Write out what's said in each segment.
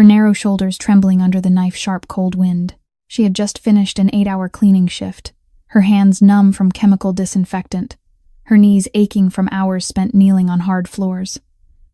her narrow shoulders trembling under the knife-sharp cold wind. She had just finished an 8-hour cleaning shift, her hands numb from chemical disinfectant, her knees aching from hours spent kneeling on hard floors.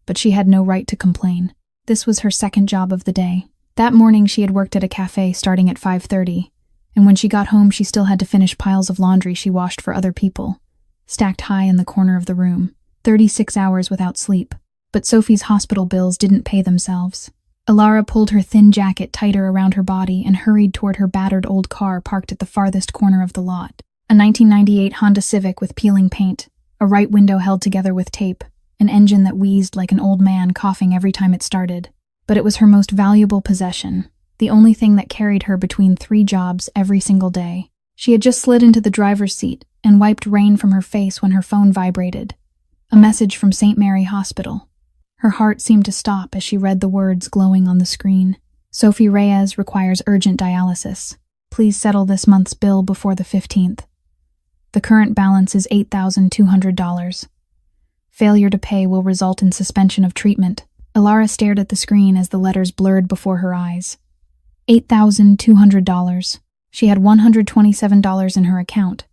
But she had no right to complain. This was her second job of the day. That morning she had worked at a cafe starting at 5:30, and when she got home she still had to finish piles of laundry she washed for other people, stacked high in the corner of the room. 36 hours without sleep. But Sophie's hospital bills didn't pay themselves. Alara pulled her thin jacket tighter around her body and hurried toward her battered old car parked at the farthest corner of the lot. A 1998 Honda Civic with peeling paint, a right window held together with tape, an engine that wheezed like an old man coughing every time it started. But it was her most valuable possession, the only thing that carried her between 3 jobs every single day. She had just slid into the driver's seat and wiped rain from her face when her phone vibrated. A message from St. Mary Hospital. Her heart seemed to stop as she read the words glowing on the screen. Sophie Reyes requires urgent dialysis. Please settle this month's bill before the 15th. The current balance is $8,200. Failure to pay will result in suspension of treatment. Alara stared at the screen as the letters blurred before her eyes. $8,200. She had $127 in her account.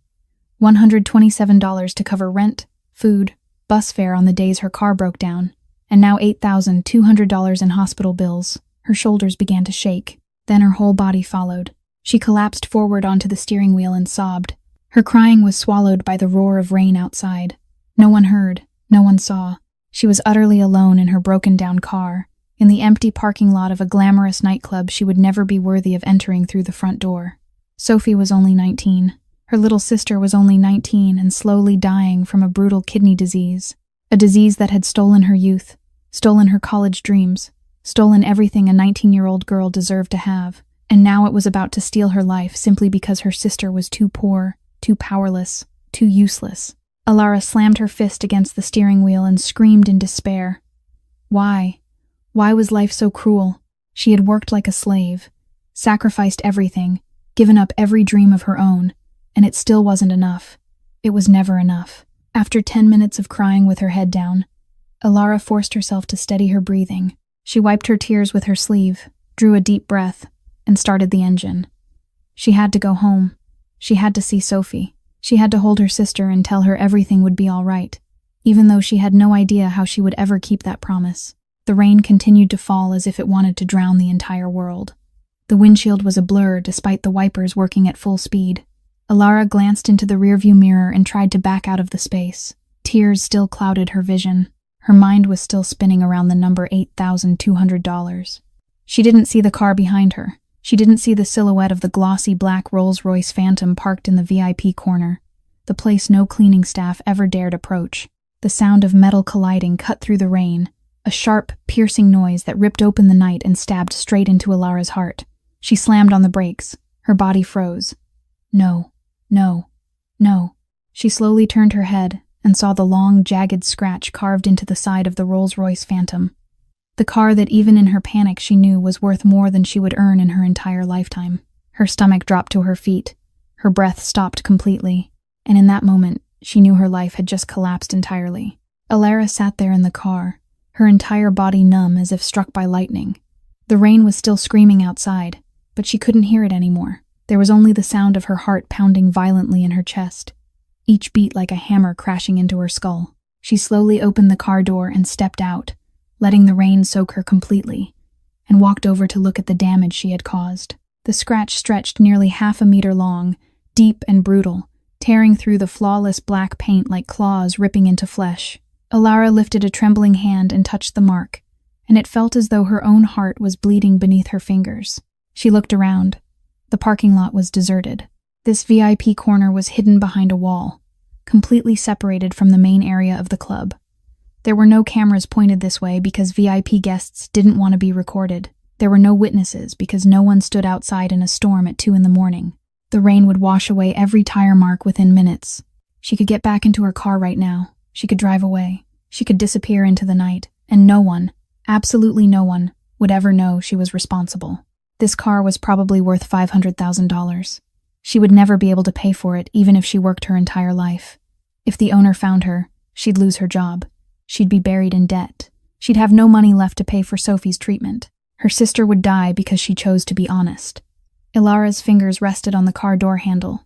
$127 to cover rent, food, bus fare on the days her car broke down, and now $8,200 in hospital bills. Her shoulders began to shake. Then her whole body followed. She collapsed forward onto the steering wheel and sobbed. Her crying was swallowed by the roar of rain outside. No one heard, no one saw. She was utterly alone in her broken-down car, in the empty parking lot of a glamorous nightclub she would never be worthy of entering through the front door. Sophie was only 19. Her little sister was only 19 and slowly dying from a brutal kidney disease, a disease that had stolen her youth, stolen her college dreams, stolen everything a 19-year-old girl deserved to have, and now it was about to steal her life simply because her sister was too poor, too powerless, too useless. Alara slammed her fist against the steering wheel and screamed in despair. Why? Why was life so cruel? She had worked like a slave, sacrificed everything, given up every dream of her own, and it still wasn't enough. It was never enough. After 10 minutes of crying with her head down, Alara forced herself to steady her breathing. She wiped her tears with her sleeve, drew a deep breath, and started the engine. She had to go home. She had to see Sophie. She had to hold her sister and tell her everything would be all right, even though she had no idea how she would ever keep that promise. The rain continued to fall as if it wanted to drown the entire world. The windshield was a blur despite the wipers working at full speed. Alara glanced into the rearview mirror and tried to back out of the space. Tears still clouded her vision. Her mind was still spinning around the number $8,200. She didn't see the car behind her. She didn't see the silhouette of the glossy black Rolls-Royce Phantom parked in the VIP corner, the place no cleaning staff ever dared approach. The sound of metal colliding cut through the rain, a sharp, piercing noise that ripped open the night and stabbed straight into Alara's heart. She slammed on the brakes. Her body froze. No. No. No. She slowly turned her head and saw the long, jagged scratch carved into the side of the Rolls-Royce Phantom. The car that even in her panic she knew was worth more than she would earn in her entire lifetime. Her stomach dropped to her feet. Her breath stopped completely. And in that moment, she knew her life had just collapsed entirely. Alara sat there in the car, her entire body numb as if struck by lightning. The rain was still screaming outside, but she couldn't hear it anymore. There was only the sound of her heart pounding violently in her chest, each beat like a hammer crashing into her skull. She slowly opened the car door and stepped out, letting the rain soak her completely, and walked over to look at the damage she had caused. The scratch stretched nearly half a meter long, deep and brutal, tearing through the flawless black paint like claws ripping into flesh. Alara lifted a trembling hand and touched the mark, and it felt as though her own heart was bleeding beneath her fingers. She looked around. The parking lot was deserted. This VIP corner was hidden behind a wall, completely separated from the main area of the club. There were no cameras pointed this way because VIP guests didn't want to be recorded. There were no witnesses because no one stood outside in a storm at 2 a.m. The rain would wash away every tire mark within minutes. She could get back into her car right now. She could drive away. She could disappear into the night, and no one, absolutely no one, would ever know she was responsible. This car was probably worth $500,000. She would never be able to pay for it even if she worked her entire life. If the owner found her, she'd lose her job. She'd be buried in debt. She'd have no money left to pay for Sophie's treatment. Her sister would die because she chose to be honest. Ilara's fingers rested on the car door handle.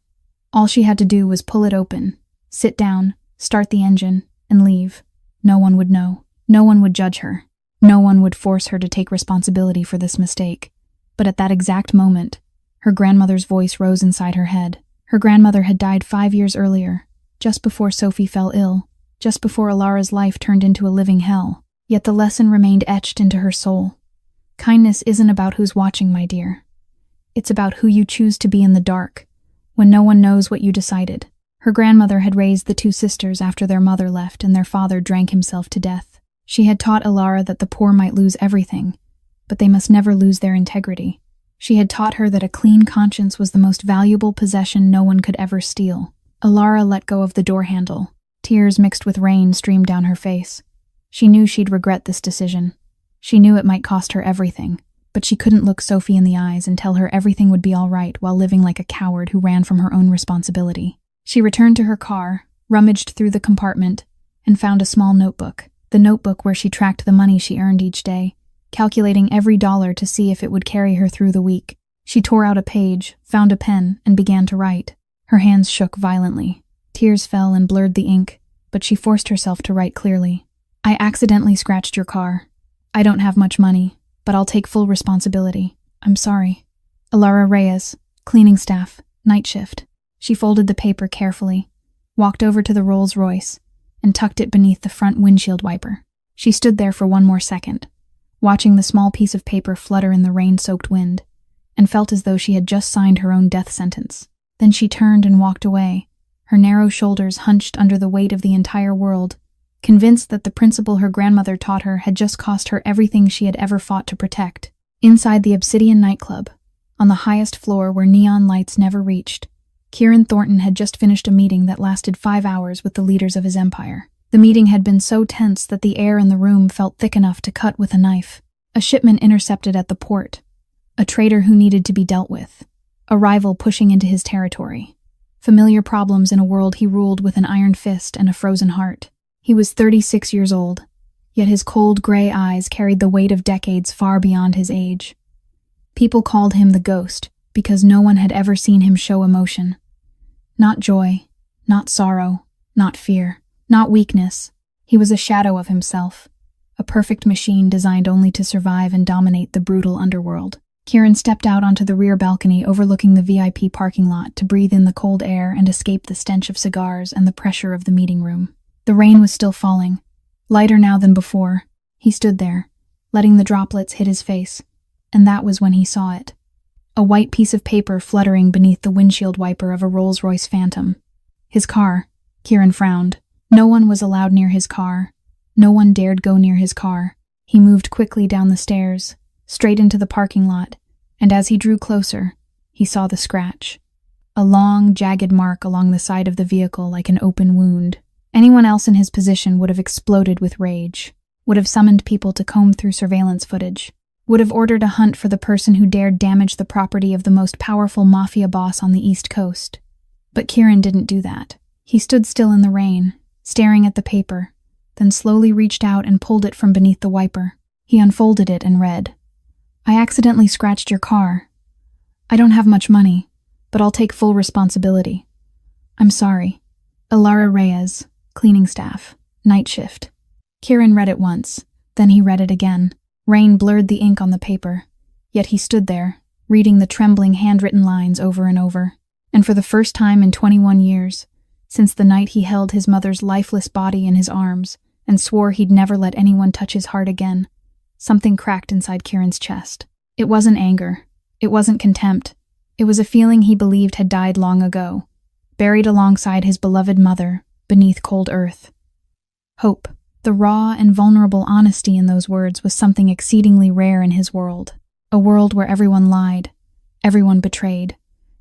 All she had to do was pull it open, sit down, start the engine, and leave. No one would know. No one would judge her. No one would force her to take responsibility for this mistake. But at that exact moment, her grandmother's voice rose inside her head. Her grandmother had died 5 years earlier, just before Sophie fell ill, just before Ilara's life turned into a living hell. Yet the lesson remained etched into her soul. Kindness isn't about who's watching, my dear. It's about who you choose to be in the dark, when no one knows what you decided. Her grandmother had raised the two sisters after their mother left and their father drank himself to death. She had taught Ilara that the poor might lose everything, but they must never lose their integrity. She had taught her that a clean conscience was the most valuable possession no one could ever steal. Ilara let go of the door handle. Tears mixed with rain streamed down her face. She knew she'd regret this decision. She knew it might cost her everything, but she couldn't look Sophie in the eyes and tell her everything would be all right while living like a coward who ran from her own responsibility. She returned to her car, rummaged through the compartment, and found a small notebook. The notebook where she tracked the money she earned each day, calculating every dollar to see if it would carry her through the week. She tore out a page, found a pen, and began to write. Her hands shook violently. Tears fell and blurred the ink, but she forced herself to write clearly. I accidentally scratched your car. I don't have much money, but I'll take full responsibility. I'm sorry. Ilara Reyes, cleaning staff, night shift. She folded the paper carefully, walked over to the Rolls-Royce, and tucked it beneath the front windshield wiper. She stood there for one more second, watching the small piece of paper flutter in the rain-soaked wind, and felt as though she had just signed her own death sentence. Then she turned and walked away, her narrow shoulders hunched under the weight of the entire world, convinced that the principle her grandmother taught her had just cost her everything she had ever fought to protect. Inside the Obsidian nightclub, on the highest floor where neon lights never reached, Kieran Thornton had just finished a meeting that lasted 5 hours with the leaders of his empire. The meeting had been so tense that the air in the room felt thick enough to cut with a knife. A shipment intercepted at the port, a traitor who needed to be dealt with, a rival pushing into his territory. Familiar problems in a world he ruled with an iron fist and a frozen heart. He was 36 years old, yet his cold gray eyes carried the weight of decades far beyond his age. People called him the Ghost because no one had ever seen him show emotion. Not joy, not sorrow, not fear, not weakness. He was a shadow of himself, a perfect machine designed only to survive and dominate the brutal underworld. Kieran stepped out onto the rear balcony overlooking the VIP parking lot to breathe in the cold air and escape the stench of cigars and the pressure of the meeting room. The rain was still falling, lighter now than before. He stood there, letting the droplets hit his face, and that was when he saw it. A white piece of paper fluttering beneath the windshield wiper of a Rolls-Royce Phantom. His car. Kieran frowned. No one was allowed near his car. No one dared go near his car. He moved quickly down the stairs, straight into the parking lot, and as he drew closer, he saw the scratch. A long, jagged mark along the side of the vehicle like an open wound. Anyone else in his position would have exploded with rage, would have summoned people to comb through surveillance footage, would have ordered a hunt for the person who dared damage the property of the most powerful Mafia boss on the East Coast. But Kieran didn't do that. He stood still in the rain, staring at the paper, then slowly reached out and pulled it from beneath the wiper. He unfolded it and read, I accidentally scratched your car. I don't have much money, but I'll take full responsibility. I'm sorry. Ilara Reyes, cleaning staff, night shift. Kieran read it once, then he read it again. Rain blurred the ink on the paper, yet he stood there, reading the trembling handwritten lines over and over. And for the first time in 21 years, since the night he held his mother's lifeless body in his arms and swore he'd never let anyone touch his heart again, something cracked inside Kieran's chest. It wasn't anger. It wasn't contempt. It was a feeling he believed had died long ago, buried alongside his beloved mother, beneath cold earth. Hope. The raw and vulnerable honesty in those words was something exceedingly rare in his world. A world where everyone lied, everyone betrayed,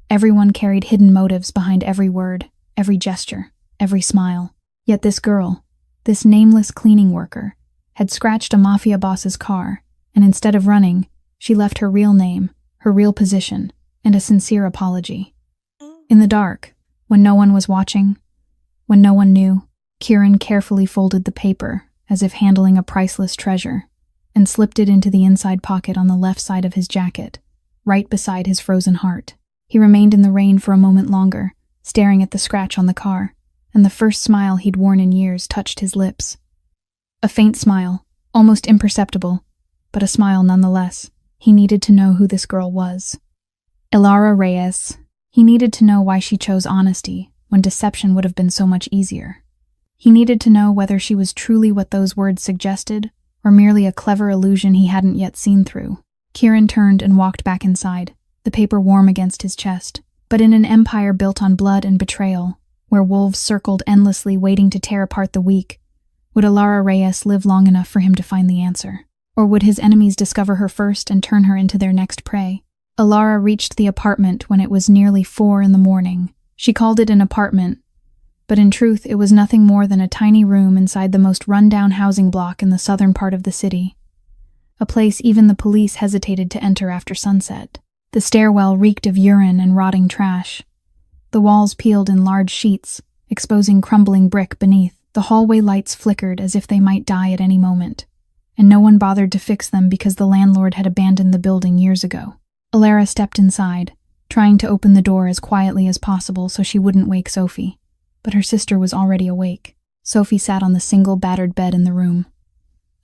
everyone carried hidden motives behind every word, every gesture, every smile. Yet this girl, this nameless cleaning worker, had scratched a Mafia boss's car, and instead of running, she left her real name, her real position, and a sincere apology. In the dark, when no one was watching, when no one knew, Kieran carefully folded the paper, as if handling a priceless treasure, and slipped it into the inside pocket on the left side of his jacket, right beside his frozen heart. He remained in the rain for a moment longer, staring at the scratch on the car, and the first smile he'd worn in years touched his lips. A faint smile, almost imperceptible, but a smile nonetheless. He needed to know who this girl was. Ilara Reyes. He needed to know why she chose honesty when deception would have been so much easier. He needed to know whether she was truly what those words suggested, or merely a clever illusion he hadn't yet seen through. Kieran turned and walked back inside, the paper warm against his chest. But in an empire built on blood and betrayal, where wolves circled endlessly waiting to tear apart the weak, would Ilara Reyes live long enough for him to find the answer? Or would his enemies discover her first and turn her into their next prey? Ilara reached the apartment when it was nearly 4 a.m. She called it an apartment, but in truth it was nothing more than a tiny room inside the most run-down housing block in the southern part of the city. A place even the police hesitated to enter after sunset. The stairwell reeked of urine and rotting trash. The walls peeled in large sheets, exposing crumbling brick beneath. The hallway lights flickered as if they might die at any moment, and no one bothered to fix them because the landlord had abandoned the building years ago. Ilara stepped inside, trying to open the door as quietly as possible so she wouldn't wake Sophie, but her sister was already awake. Sophie sat on the single battered bed in the room,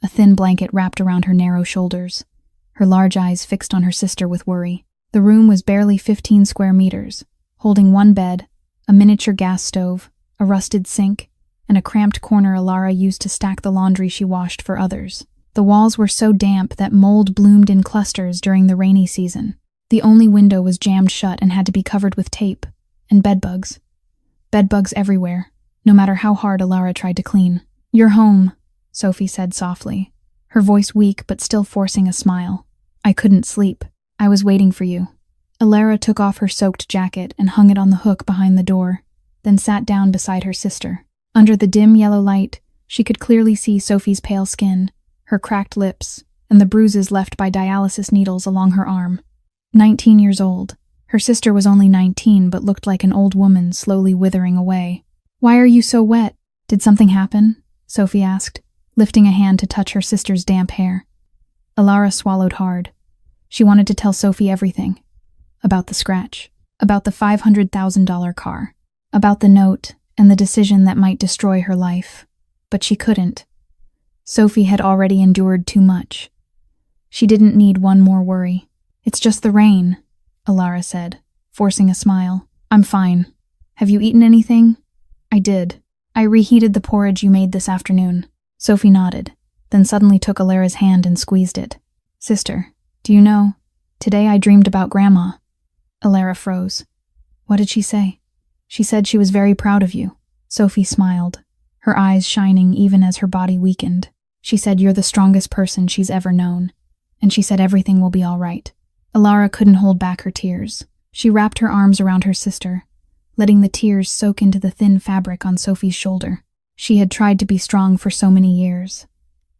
a thin blanket wrapped around her narrow shoulders, her large eyes fixed on her sister with worry. The room was barely 15 square meters, holding one bed, a miniature gas stove, a rusted sink, and a cramped corner Ilara used to stack the laundry she washed for others. The walls were so damp that mold bloomed in clusters during the rainy season. The only window was jammed shut and had to be covered with tape, and bedbugs. Bedbugs everywhere, no matter how hard Ilara tried to clean. "You're home," Sophie said softly, her voice weak but still forcing a smile. "I couldn't sleep. I was waiting for you." Ilara took off her soaked jacket and hung it on the hook behind the door, then sat down beside her sister. Under the dim yellow light, she could clearly see Sophie's pale skin, her cracked lips, and the bruises left by dialysis needles along her arm. 19 years old. Her sister was only 19 but looked like an old woman slowly withering away. "Why are you so wet? Did something happen?" Sophie asked, lifting a hand to touch her sister's damp hair. Ilara swallowed hard. She wanted to tell Sophie everything. About the scratch, about the $500,000 car, about the note and the decision that might destroy her life. But she couldn't. Sophie had already endured too much. She didn't need one more worry. "It's just the rain," Ilara said, forcing a smile. "I'm fine. Have you eaten anything?" "I did. I reheated the porridge you made this afternoon." Sophie nodded, then suddenly took Ilara's hand and squeezed it. "Sister, do you know, today I dreamed about Grandma." Ilara froze. "What did she say?" "She said she was very proud of you." Sophie smiled, her eyes shining even as her body weakened. "She said you're the strongest person she's ever known, and she said everything will be all right." Ilara couldn't hold back her tears. She wrapped her arms around her sister, letting the tears soak into the thin fabric on Sophie's shoulder. She had tried to be strong for so many years.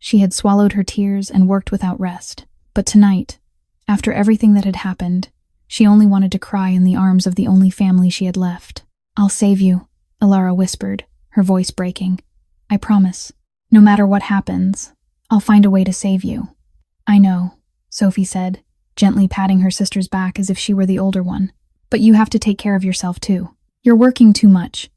She had swallowed her tears and worked without rest. But tonight, after everything that had happened, she only wanted to cry in the arms of the only family she had left. "I'll save you," Ilara whispered, her voice breaking. "I promise. No matter what happens, I'll find a way to save you." "I know," Sophie said, gently patting her sister's back as if she were the older one. "But you have to take care of yourself too. You're working too much.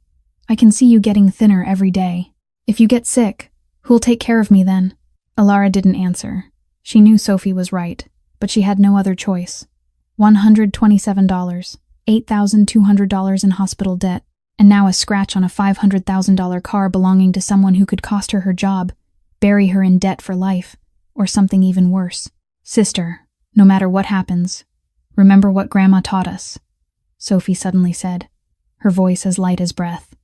I can see you getting thinner every day. If you get sick, who'll take care of me then?" Ilara didn't answer. She knew Sophie was right, but she had no other choice. $127, $8,200 in hospital debt, and now a scratch on a $500,000 car belonging to someone who could cost her job, bury her in debt for life, or something even worse. "Sister, no matter what happens, remember what Grandma taught us," Sophie suddenly said, her voice as light as breath.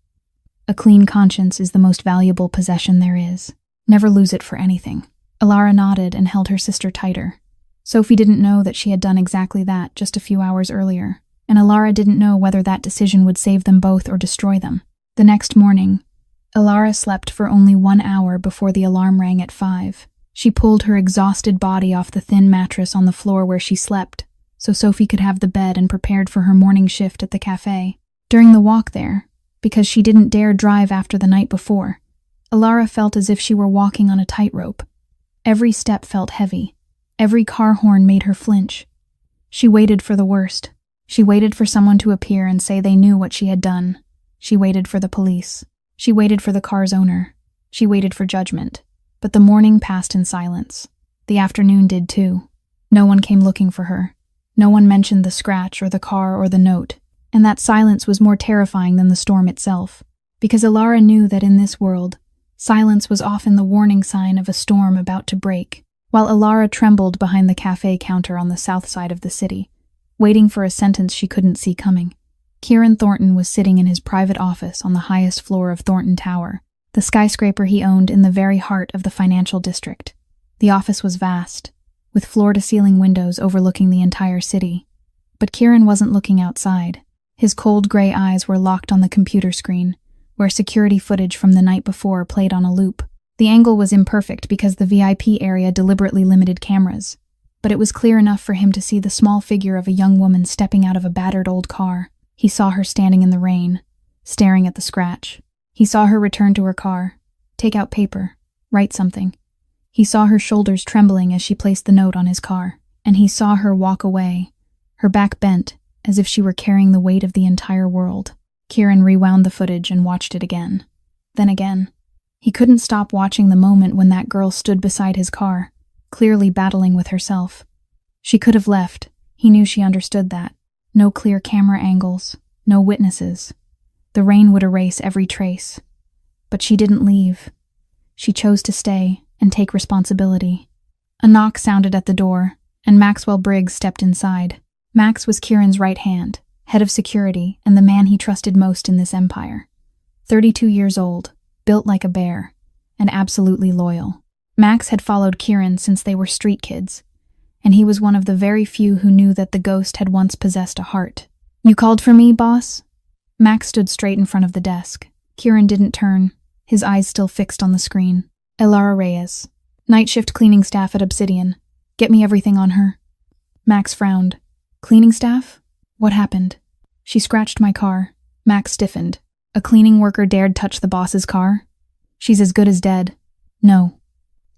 "A clean conscience is the most valuable possession there is. Never lose it for anything." Ilara nodded and held her sister tighter. Sophie didn't know that she had done exactly that just a few hours earlier, and Ilara didn't know whether that decision would save them both or destroy them. The next morning, Ilara slept for only 1 hour before the alarm rang at 5. She pulled her exhausted body off the thin mattress on the floor where she slept, so Sophie could have the bed and prepared for her morning shift at the cafe. During the walk there, because she didn't dare drive after the night before, Ilara felt as if she were walking on a tightrope. Every step felt heavy. Every car horn made her flinch. She waited for the worst. She waited for someone to appear and say they knew what she had done. She waited for the police. She waited for the car's owner. She waited for judgment. But the morning passed in silence. The afternoon did too. No one came looking for her. No one mentioned the scratch or the car or the note. And that silence was more terrifying than the storm itself. Because Alara knew that in this world, silence was often the warning sign of a storm about to break. While Alara trembled behind the cafe counter on the south side of the city, waiting for a sentence she couldn't see coming, Kieran Thornton was sitting in his private office on the highest floor of Thornton Tower, the skyscraper he owned in the very heart of the financial district. The office was vast, with floor-to-ceiling windows overlooking the entire city. But Kieran wasn't looking outside. His cold gray eyes were locked on the computer screen, where security footage from the night before played on a loop. The angle was imperfect because the VIP area deliberately limited cameras, but it was clear enough for him to see the small figure of a young woman stepping out of a battered old car. He saw her standing in the rain, staring at the scratch. He saw her return to her car, take out paper, write something. He saw her shoulders trembling as she placed the note on his car, and he saw her walk away, her back bent, as if she were carrying the weight of the entire world. Kieran rewound the footage and watched it again. Then again. He couldn't stop watching the moment when that girl stood beside his car, clearly battling with herself. She could have left. He knew she understood that. No clear camera angles, no witnesses. The rain would erase every trace. But she didn't leave. She chose to stay and take responsibility. A knock sounded at the door, and Maxwell Briggs stepped inside. Max was Kieran's right hand, head of security, and the man he trusted most in this empire. 32 years old, built like a bear, and absolutely loyal. Max had followed Kieran since they were street kids, and he was one of the very few who knew that the ghost had once possessed a heart. "You called for me, boss?" Max stood straight in front of the desk. Kieran didn't turn, his eyes still fixed on the screen. "Alara Reyes, night shift cleaning staff at Obsidian. Get me everything on her." Max frowned. "Cleaning staff? What happened?" "She scratched my car." Max stiffened. "A cleaning worker dared touch the boss's car? She's as good as dead." "No."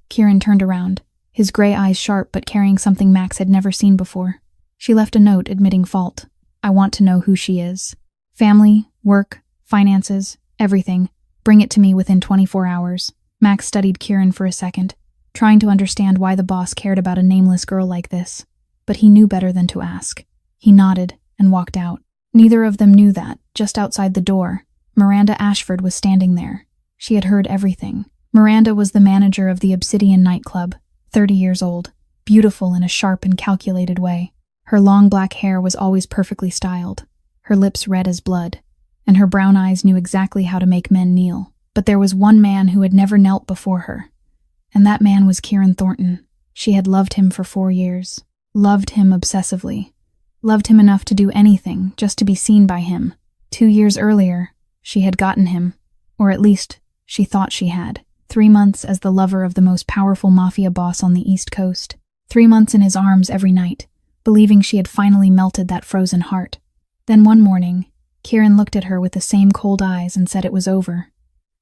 Kieran turned around, his gray eyes sharp but carrying something Max had never seen before. "She left a note admitting fault. I want to know who she is. Family, work, finances, everything. Bring it to me within 24 hours. Max studied Kieran for a second, trying to understand why the boss cared about a nameless girl like this. But he knew better than to ask. He nodded and walked out. Neither of them knew that, just outside the door, Miranda Ashford was standing there. She had heard everything. Miranda was the manager of the Obsidian nightclub, 30 years old, beautiful in a sharp and calculated way. Her long black hair was always perfectly styled, her lips red as blood, and her brown eyes knew exactly how to make men kneel. But there was one man who had never knelt before her, and that man was Kieran Thornton. She had loved him for 4 years, loved him obsessively, loved him enough to do anything just to be seen by him. 2 years earlier, she had gotten him, or at least she thought she had. 3 months as the lover of the most powerful Mafia boss on the East Coast. 3 months in his arms every night, believing she had finally melted that frozen heart. Then one morning, Kieran looked at her with the same cold eyes and said it was over.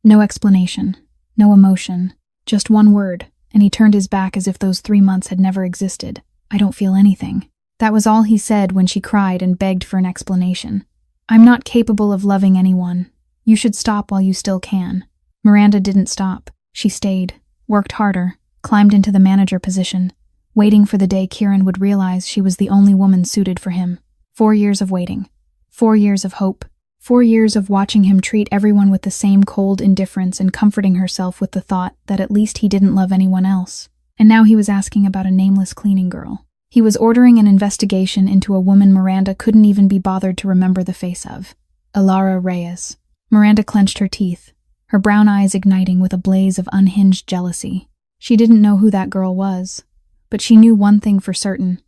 No explanation, no emotion, just one word, and he turned his back as if those 3 months had never existed. "I don't feel anything." That was all he said when she cried and begged for an explanation. "I'm not capable of loving anyone. You should stop while you still can." Miranda didn't stop. She stayed, worked harder, climbed into the manager position, waiting for the day Kieran would realize she was the only woman suited for him. 4 years of waiting. 4 years of hope. 4 years of watching him treat everyone with the same cold indifference and comforting herself with the thought that at least he didn't love anyone else. And now he was asking about a nameless cleaning girl. He was ordering an investigation into a woman Miranda couldn't even be bothered to remember the face of. Alara Reyes. Miranda clenched her teeth, her brown eyes igniting with a blaze of unhinged jealousy. She didn't know who that girl was, but she knew one thing for certain.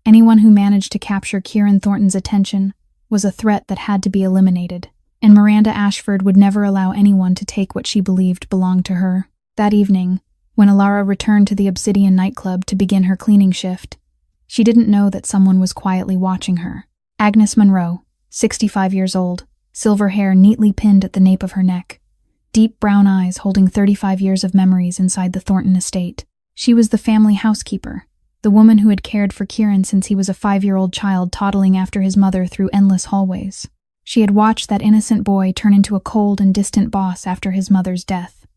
Anyone who managed to capture Kieran Thornton's attention was a threat that had to be eliminated, and Miranda Ashford would never allow anyone to take what she believed belonged to her. That evening, when Alara returned to the Obsidian nightclub to begin her cleaning shift, she didn't know that someone was quietly watching her. Agnes Monroe, 65 years old, silver hair neatly pinned at the nape of her neck, deep brown eyes holding 35 years of memories inside the Thornton estate. She was the family housekeeper, the woman who had cared for Kieran since he was a 5-year-old child toddling after his mother through endless hallways. She had watched that innocent boy turn into a cold and distant boss after his mother's death.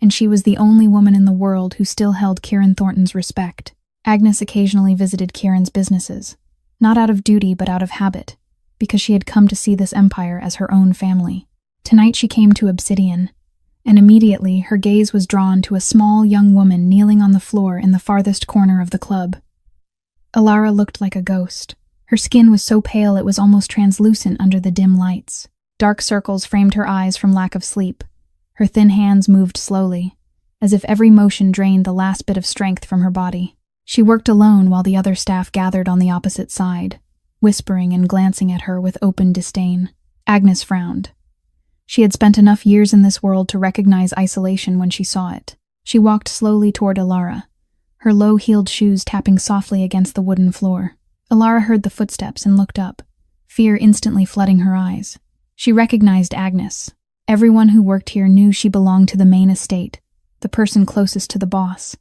And she was the only woman in the world who still held Kieran Thornton's respect. Agnes occasionally visited Kieran's businesses, not out of duty but out of habit, because she had come to see this empire as her own family. Tonight she came to Obsidian, and immediately her gaze was drawn to a small young woman kneeling on the floor in the farthest corner of the club. Alara looked like a ghost. Her skin was so pale it was almost translucent under the dim lights. Dark circles framed her eyes from lack of sleep. Her thin hands moved slowly, as if every motion drained the last bit of strength from her body. She worked alone while the other staff gathered on the opposite side, whispering and glancing at her with open disdain. Agnes frowned. She had spent enough years in this world to recognize isolation when she saw it. She walked slowly toward Alara, her low-heeled shoes tapping softly against the wooden floor. Alara heard the footsteps and looked up, fear instantly flooding her eyes. She recognized Agnes. Everyone who worked here knew she belonged to the main estate, the person closest to the boss.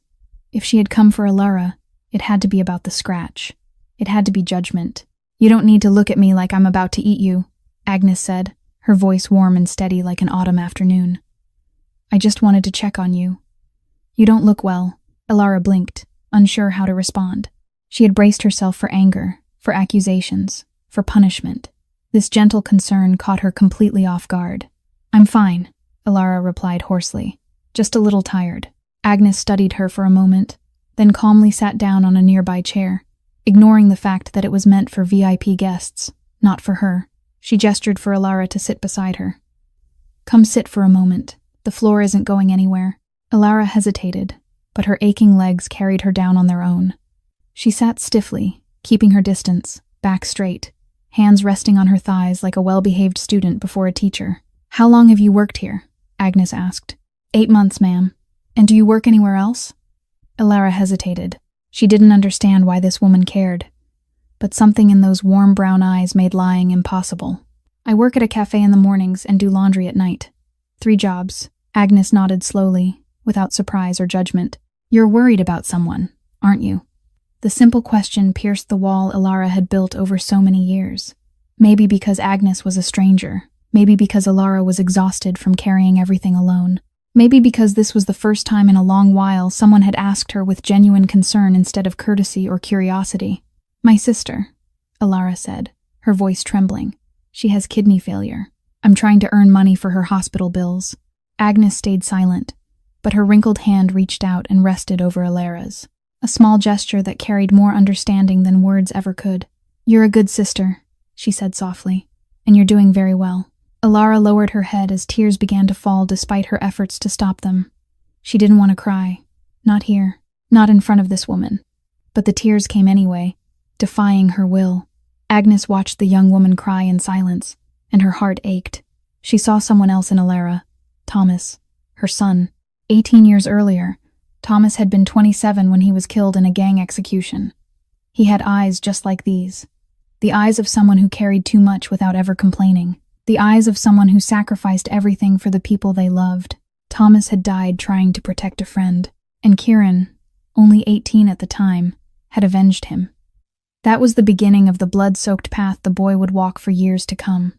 If she had come for Alara, it had to be about the scratch. It had to be judgment. "You don't need to look at me like I'm about to eat you," Agnes said, her voice warm and steady like an autumn afternoon. "I just wanted to check on you." "You don't look well." Alara blinked, unsure how to respond. She had braced herself for anger, for accusations, for punishment. This gentle concern caught her completely off guard. "I'm fine," Alara replied hoarsely, "just a little tired." Agnes studied her for a moment, then calmly sat down on a nearby chair, ignoring the fact that it was meant for VIP guests, not for her. She gestured for Alara to sit beside her. "Come sit for a moment. The floor isn't going anywhere." Alara hesitated, but her aching legs carried her down on their own. She sat stiffly, keeping her distance, back straight, hands resting on her thighs like a well-behaved student before a teacher. "How long have you worked here?" Agnes asked. 8 months, ma'am. "And do you work anywhere else?" Alara hesitated. She didn't understand why this woman cared, but something in those warm brown eyes made lying impossible. "I work at a cafe in the mornings and do laundry at night. 3 jobs. Agnes nodded slowly, without surprise or judgment. "You're worried about someone, aren't you?" The simple question pierced the wall Alara had built over so many years. Maybe because Agnes was a stranger. Maybe because Alara was exhausted from carrying everything alone. Maybe because this was the first time in a long while someone had asked her with genuine concern instead of courtesy or curiosity. "My sister," Alara said, her voice trembling. "She has kidney failure. I'm trying to earn money for her hospital bills." Agnes stayed silent, but her wrinkled hand reached out and rested over Alara's. A small gesture that carried more understanding than words ever could. "You're a good sister," she said softly, "and you're doing very well." Alara lowered her head as tears began to fall despite her efforts to stop them. She didn't want to cry. Not here. Not in front of this woman. But the tears came anyway, defying her will. Agnes watched the young woman cry in silence, and her heart ached. She saw someone else in Alara, Thomas, her son. 18 years earlier, Thomas had been 27 when he was killed in a gang execution. He had eyes just like these. The eyes of someone who carried too much without ever complaining. The eyes of someone who sacrificed everything for the people they loved. Thomas had died trying to protect a friend, and Kieran, only 18 at the time, had avenged him. That was the beginning of the blood-soaked path the boy would walk for years to come.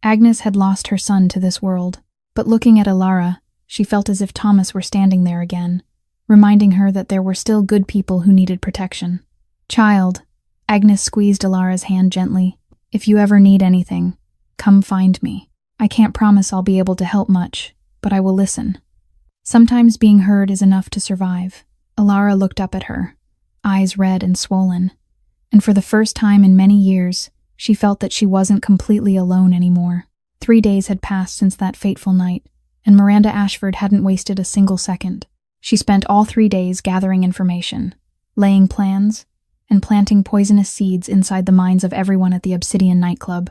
Agnes had lost her son to this world, but looking at Alara, she felt as if Thomas were standing there again, reminding her that there were still good people who needed protection. "Child," Agnes squeezed Alara's hand gently, "if you ever need anything, come find me. I can't promise I'll be able to help much, but I will listen." Sometimes being heard is enough to survive. Alara looked up at her, eyes red and swollen, and for the first time in many years, she felt that she wasn't completely alone anymore. 3 days had passed since that fateful night, and Miranda Ashford hadn't wasted a single second. She spent all 3 days gathering information, laying plans, and planting poisonous seeds inside the minds of everyone at the Obsidian nightclub.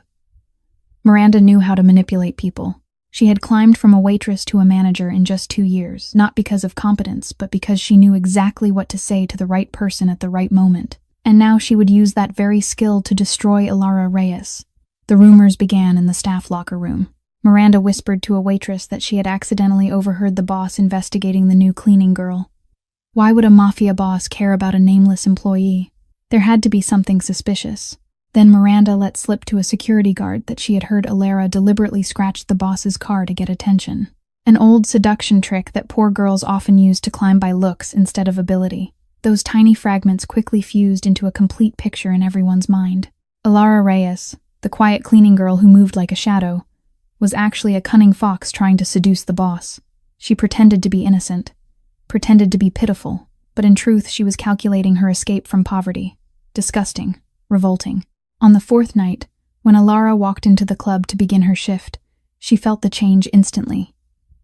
Miranda knew how to manipulate people. She had climbed from a waitress to a manager in just 2 years, not because of competence, but because she knew exactly what to say to the right person at the right moment. And now she would use that very skill to destroy Alara Reyes. The rumors began in the staff locker room. Miranda whispered to a waitress that she had accidentally overheard the boss investigating the new cleaning girl. Why would a mafia boss care about a nameless employee? There had to be something suspicious. Then Miranda let slip to a security guard that she had heard Alara deliberately scratch the boss's car to get attention. An old seduction trick that poor girls often use to climb by looks instead of ability. Those tiny fragments quickly fused into a complete picture in everyone's mind. Alara Reyes, the quiet cleaning girl who moved like a shadow, was actually a cunning fox trying to seduce the boss. She pretended to be innocent, pretended to be pitiful, but in truth she was calculating her escape from poverty. Disgusting, revolting. On the fourth night, when Alara walked into the club to begin her shift, she felt the change instantly.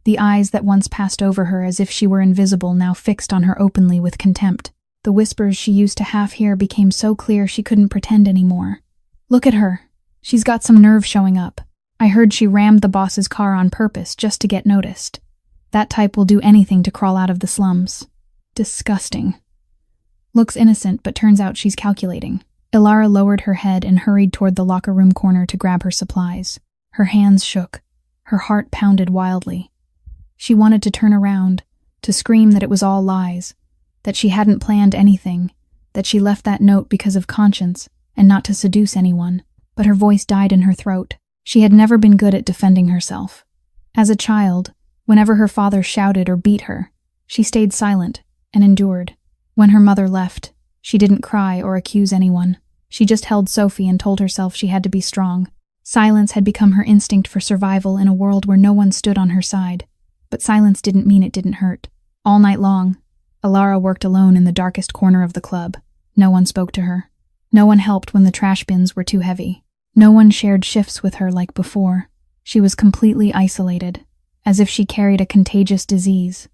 The eyes that once passed over her as if she were invisible now fixed on her openly with contempt. The whispers she used to half hear became so clear she couldn't pretend anymore. Look at her. She's got some nerve showing up. I heard she rammed the boss's car on purpose just to get noticed. That type will do anything to crawl out of the slums. Disgusting. Looks innocent, but turns out she's calculating. Alara lowered her head and hurried toward the locker room corner to grab her supplies. Her hands shook. Her heart pounded wildly. She wanted to turn around, to scream that it was all lies, that she hadn't planned anything, that she left that note because of conscience and not to seduce anyone, but her voice died in her throat. She had never been good at defending herself. As a child, whenever her father shouted or beat her, she stayed silent and endured. When her mother left, she didn't cry or accuse anyone. She just held Sophie and told herself she had to be strong. Silence had become her instinct for survival in a world where no one stood on her side. But silence didn't mean it didn't hurt. All night long, Alara worked alone in the darkest corner of the club. No one spoke to her. No one helped when the trash bins were too heavy. No one shared shifts with her like before. She was completely isolated, as if she carried a contagious disease,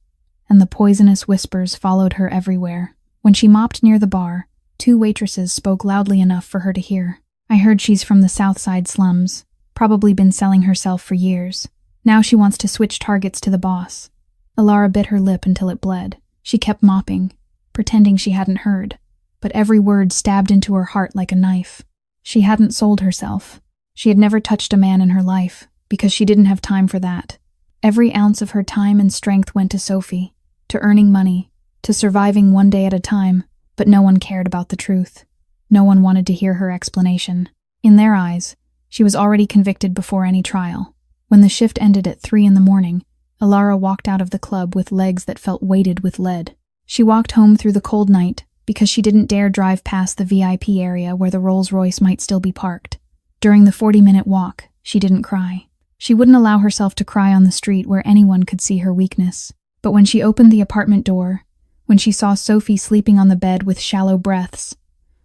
and the poisonous whispers followed her everywhere. When she mopped near the bar, 2 waitresses spoke loudly enough for her to hear. I heard she's from the South Side slums, probably been selling herself for years. Now she wants to switch targets to the boss. Alara bit her lip until it bled. She kept mopping, pretending she hadn't heard, but every word stabbed into her heart like a knife. She hadn't sold herself. She had never touched a man in her life, because she didn't have time for that. Every ounce of her time and strength went to Sophie, to earning money, to surviving one day at a time, but no one cared about the truth. No one wanted to hear her explanation. In their eyes, she was already convicted before any trial. When the shift ended at 3 a.m, Alara walked out of the club with legs that felt weighted with lead. She walked home through the cold night because she didn't dare drive past the VIP area where the Rolls-Royce might still be parked. During the 40-minute walk, she didn't cry. She wouldn't allow herself to cry on the street where anyone could see her weakness. But when she opened the apartment door, when she saw Sophie sleeping on the bed with shallow breaths,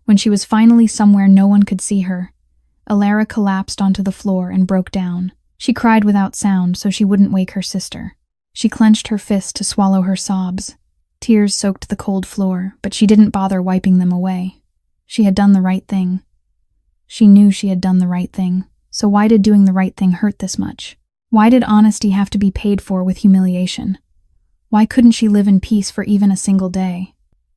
when she was finally somewhere no one could see her, Alara collapsed onto the floor and broke down. She cried without sound so she wouldn't wake her sister. She clenched her fist to swallow her sobs. Tears soaked the cold floor, but she didn't bother wiping them away. She had done the right thing. She knew she had done the right thing, so why did doing the right thing hurt this much? Why did honesty have to be paid for with humiliation? Why couldn't she live in peace for even a single day?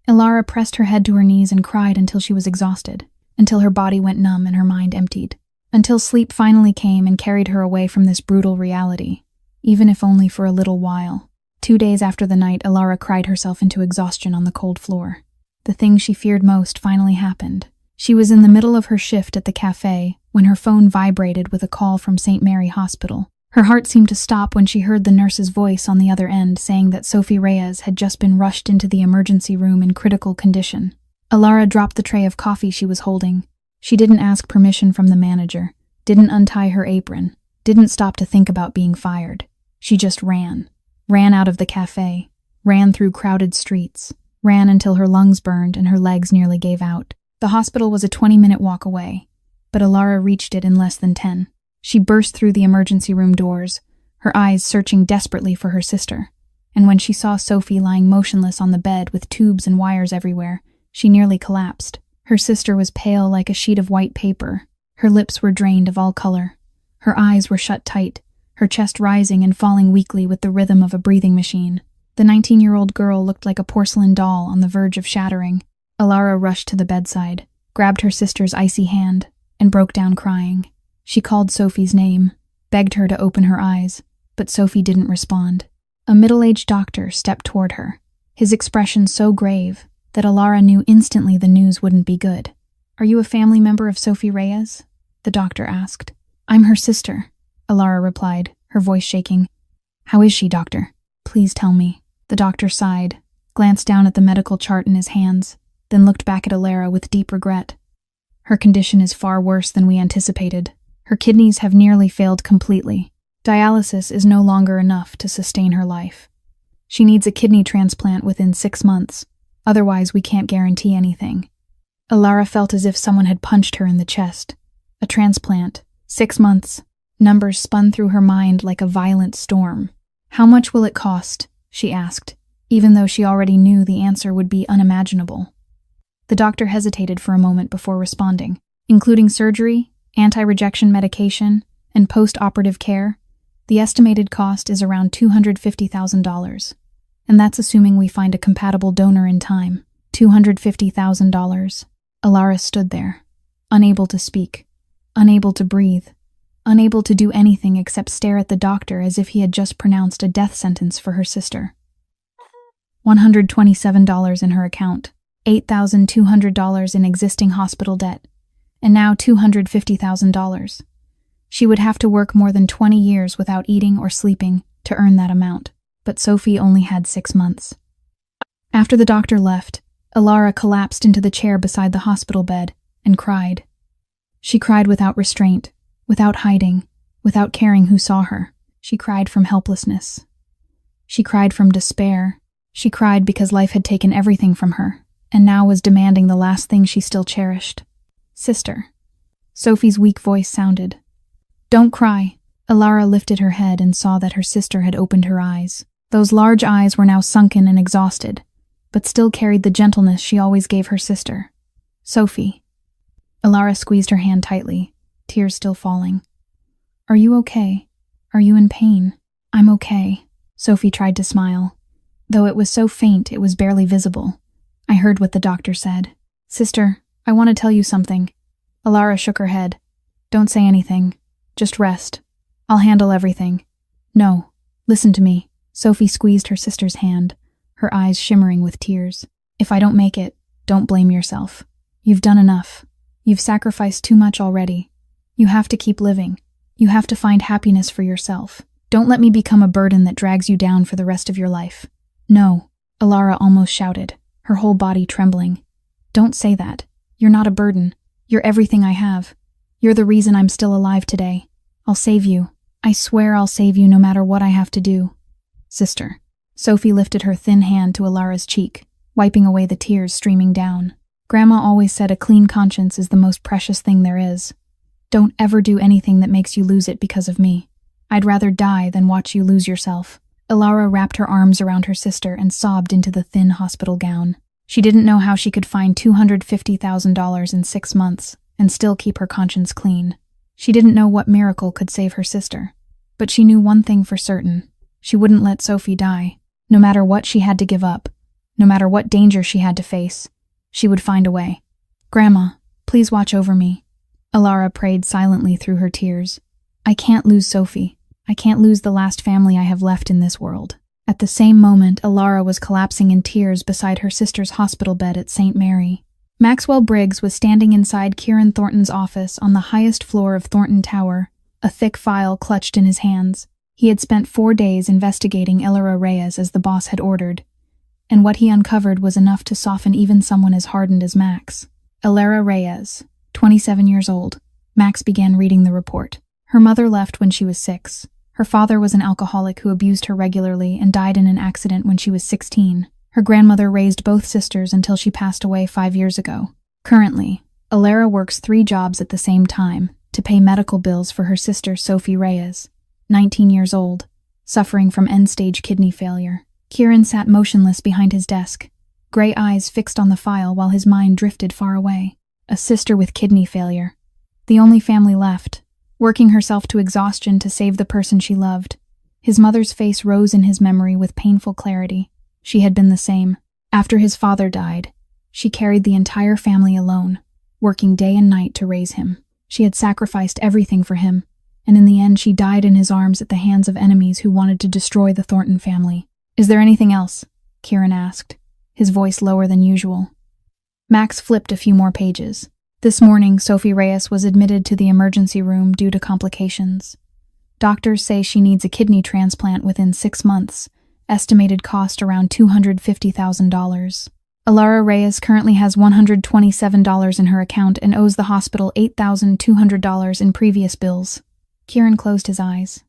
Alara pressed her head to her knees and cried until she was exhausted, until her body went numb and her mind emptied. Until sleep finally came and carried her away from this brutal reality, even if only for a little while. 2 days after the night, Alara cried herself into exhaustion on the cold floor. The thing she feared most finally happened. She was in the middle of her shift at the cafe when her phone vibrated with a call from St. Mary Hospital. Her heart seemed to stop when she heard the nurse's voice on the other end saying that Sophie Reyes had just been rushed into the emergency room in critical condition. Alara dropped the tray of coffee she was holding. She didn't ask permission from the manager, didn't untie her apron, didn't stop to think about being fired. She just ran out of the cafe, ran through crowded streets, ran until her lungs burned and her legs nearly gave out. The hospital was a 20-minute walk away, but Alara reached it in less than 10. She burst through the emergency room doors, her eyes searching desperately for her sister, and when she saw Sophie lying motionless on the bed with tubes and wires everywhere, she nearly collapsed. Her sister was pale like a sheet of white paper. Her lips were drained of all color. Her eyes were shut tight, her chest rising and falling weakly with the rhythm of a breathing machine. The 19-year-old girl looked like a porcelain doll on the verge of shattering. Alara rushed to the bedside, grabbed her sister's icy hand, and broke down crying. She called Sophie's name, begged her to open her eyes, but Sophie didn't respond. A middle-aged doctor stepped toward her. his expression so grave that Alara knew instantly the news wouldn't be good. "Are you a family member of Sophie Reyes?" the doctor asked. "I'm her sister," Alara replied, her voice shaking. "How is she, doctor? Please tell me." The doctor sighed, glanced down at the medical chart in his hands, then looked back at Alara with deep regret. "Her condition is far worse than we anticipated. Her kidneys have nearly failed completely. Dialysis is no longer enough to sustain her life. She needs a kidney transplant within 6 months. Otherwise, we can't guarantee anything." Alara felt as if someone had punched her in the chest. A transplant, 6 months. Numbers spun through her mind like a violent storm. "How much will it cost?" she asked, even though she already knew the answer would be unimaginable. The doctor hesitated for a moment before responding. "Including surgery, anti-rejection medication, and post-operative care, the estimated cost is around $250,000. And that's assuming we find a compatible donor in time." $250,000. Alara stood there, unable to speak, unable to breathe, unable to do anything except stare at the doctor as if he had just pronounced a death sentence for her sister. $127 in her account, $8,200 in existing hospital debt, and now $250,000. She would have to work more than 20 years without eating or sleeping to earn that amount, but Sophie only had 6 months. After the doctor left, Alara collapsed into the chair beside the hospital bed and cried. She cried without restraint, without hiding, without caring who saw her. She cried from helplessness. She cried from despair. She cried because life had taken everything from her, and now was demanding the last thing she still cherished. "Sister." Sophie's weak voice sounded. "Don't cry." Alara lifted her head and saw that her sister had opened her eyes. Those large eyes were now sunken and exhausted, but still carried the gentleness she always gave her sister. "Sophie." Alara squeezed her hand tightly, tears still falling. "Are you okay? Are you in pain?" "I'm okay." Sophie tried to smile. Though it was so faint, it was barely visible. "I heard what the doctor said." "Sister, I want to tell you something." Alara shook her head. "Don't say anything. Just rest. I'll handle everything." "No, listen to me." Sophie squeezed her sister's hand, her eyes shimmering with tears. "If I don't make it, don't blame yourself. You've done enough. You've sacrificed too much already. You have to keep living. You have to find happiness for yourself. Don't let me become a burden that drags you down for the rest of your life." "No," Alara almost shouted, her whole body trembling. "Don't say that. You're not a burden. You're everything I have. You're the reason I'm still alive today. I'll save you. I swear I'll save you no matter what I have to do." "Sister." Sophie lifted her thin hand to Alara's cheek, wiping away the tears streaming down. "Grandma always said a clean conscience is the most precious thing there is. Don't ever do anything that makes you lose it because of me. I'd rather die than watch you lose yourself." Alara wrapped her arms around her sister and sobbed into the thin hospital gown. She didn't know how she could find $250,000 in 6 months and still keep her conscience clean. She didn't know what miracle could save her sister. But she knew one thing for certain. She wouldn't let Sophie die. No matter what she had to give up, no matter what danger she had to face, she would find a way. "Grandma, please watch over me." Alara prayed silently through her tears. "I can't lose Sophie. I can't lose the last family I have left in this world." At the same moment, Alara was collapsing in tears beside her sister's hospital bed at St. Mary. Maxwell Briggs was standing inside Kieran Thornton's office on the highest floor of Thornton Tower, a thick file clutched in his hands. He had spent 4 days investigating Alara Reyes as the boss had ordered, and what he uncovered was enough to soften even someone as hardened as Max. Alara Reyes, 27 years old. Max began reading the report. Her mother left when she was 6. Her father was an alcoholic who abused her regularly and died in an accident when she was 16. Her grandmother raised both sisters until she passed away 5 years ago. Currently, Alara works 3 jobs at the same time to pay medical bills for her sister Sophie Reyes, 19 years old, suffering from end-stage kidney failure. Kieran sat motionless behind his desk, gray eyes fixed on the file while his mind drifted far away. A sister with kidney failure. The only family left, working herself to exhaustion to save the person she loved. His mother's face rose in his memory with painful clarity. She had been the same. After his father died, she carried the entire family alone, working day and night to raise him. She had sacrificed everything for him, and in the end she died in his arms at the hands of enemies who wanted to destroy the Thornton family. "Is there anything else?" Kieran asked, his voice lower than usual. Max flipped a few more pages. This morning, Sophie Reyes was admitted to the emergency room due to complications. Doctors say she needs a kidney transplant within 6 months, estimated cost around $250,000. Alara Reyes currently has $127 in her account and owes the hospital $8,200 in previous bills. Kieran closed his eyes.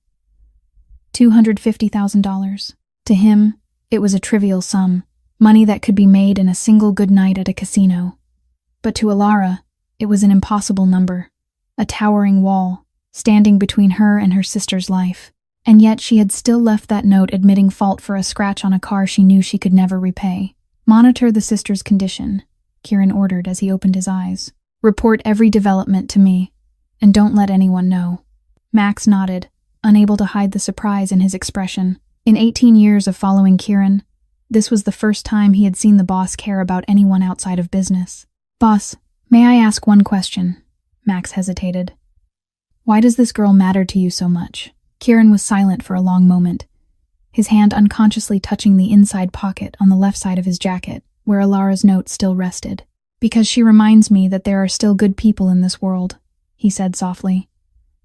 $250,000. To him, it was a trivial sum, money that could be made in a single good night at a casino. But to Alara, it was an impossible number, a towering wall, standing between her and her sister's life. And yet she had still left that note admitting fault for a scratch on a car she knew she could never repay. Monitor the sister's condition, Kieran ordered as he opened his eyes. Report every development to me, and don't let anyone know. Max nodded, unable to hide the surprise in his expression. In 18 years of following Kieran, this was the first time he had seen the boss care about anyone outside of business. Boss, may I ask one question? Max hesitated. Why does this girl matter to you so much? Kieran was silent for a long moment, his hand unconsciously touching the inside pocket on the left side of his jacket, where Alara's note still rested. Because she reminds me that there are still good people in this world, he said softly.